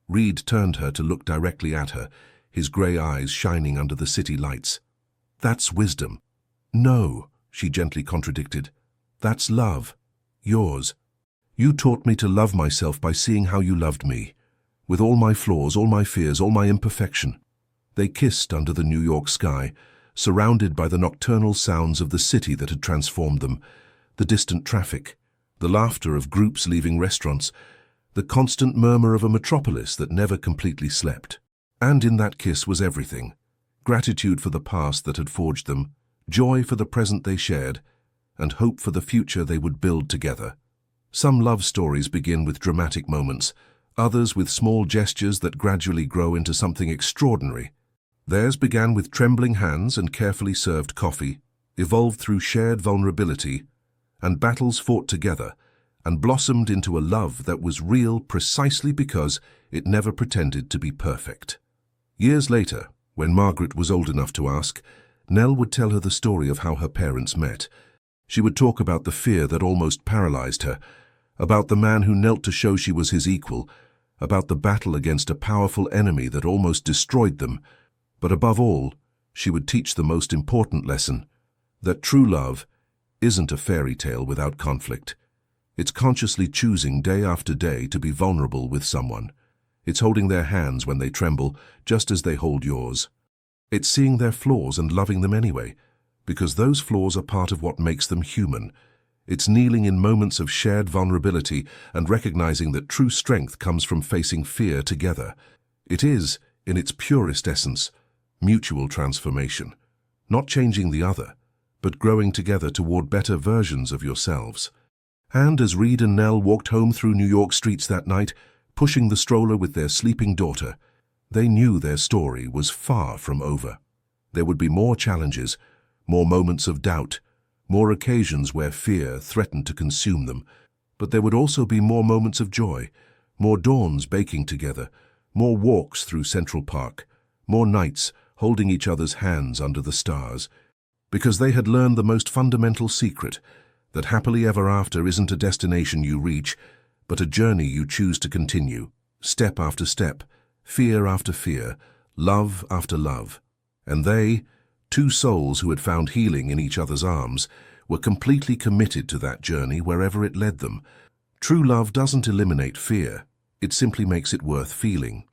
Reed turned her to look directly at her, his grey eyes shining under the city lights. "That's wisdom." "No," she gently contradicted. "That's love. Yours. You taught me to love myself by seeing how you loved me, with all my flaws, all my fears, all my imperfection." They kissed under the New York sky, surrounded by the nocturnal sounds of the city that had transformed them, the distant traffic, the laughter of groups leaving restaurants, the constant murmur of a metropolis that never completely slept. And in that kiss was everything: gratitude for the past that had forged them, joy for the present they shared, and hope for the future they would build together. Some love stories begin with dramatic moments, others with small gestures that gradually grow into something extraordinary. Theirs began with trembling hands and carefully served coffee, evolved through shared vulnerability, and battles fought together, and blossomed into a love that was real precisely because it never pretended to be perfect. Years later, when Margaret was old enough to ask, Nell would tell her the story of how her parents met. She would talk about the fear that almost paralyzed her, about the man who knelt to show she was his equal, about the battle against a powerful enemy that almost destroyed them. But above all, she would teach the most important lesson: that true love isn't a fairy tale without conflict. It's consciously choosing day after day to be vulnerable with someone. It's holding their hands when they tremble, just as they hold yours. It's seeing their flaws and loving them anyway, because those flaws are part of what makes them human. It's kneeling in moments of shared vulnerability and recognizing that true strength comes from facing fear together. It is, in its purest essence, mutual transformation. Not changing the other, but growing together toward better versions of yourselves. And as Reed and Nell walked home through New York streets that night, pushing the stroller with their sleeping daughter, they knew their story was far from over. There would be more challenges, more moments of doubt, more occasions where fear threatened to consume them, but there would also be more moments of joy, more dawns baking together, more walks through Central Park, more nights holding each other's hands under the stars, because they had learned the most fundamental secret, that happily ever after isn't a destination you reach, but a journey you choose to continue, step after step, fear after fear, love after love. And they, two souls who had found healing in each other's arms, were completely committed to that journey wherever it led them. True love doesn't eliminate fear, it simply makes it worth feeling.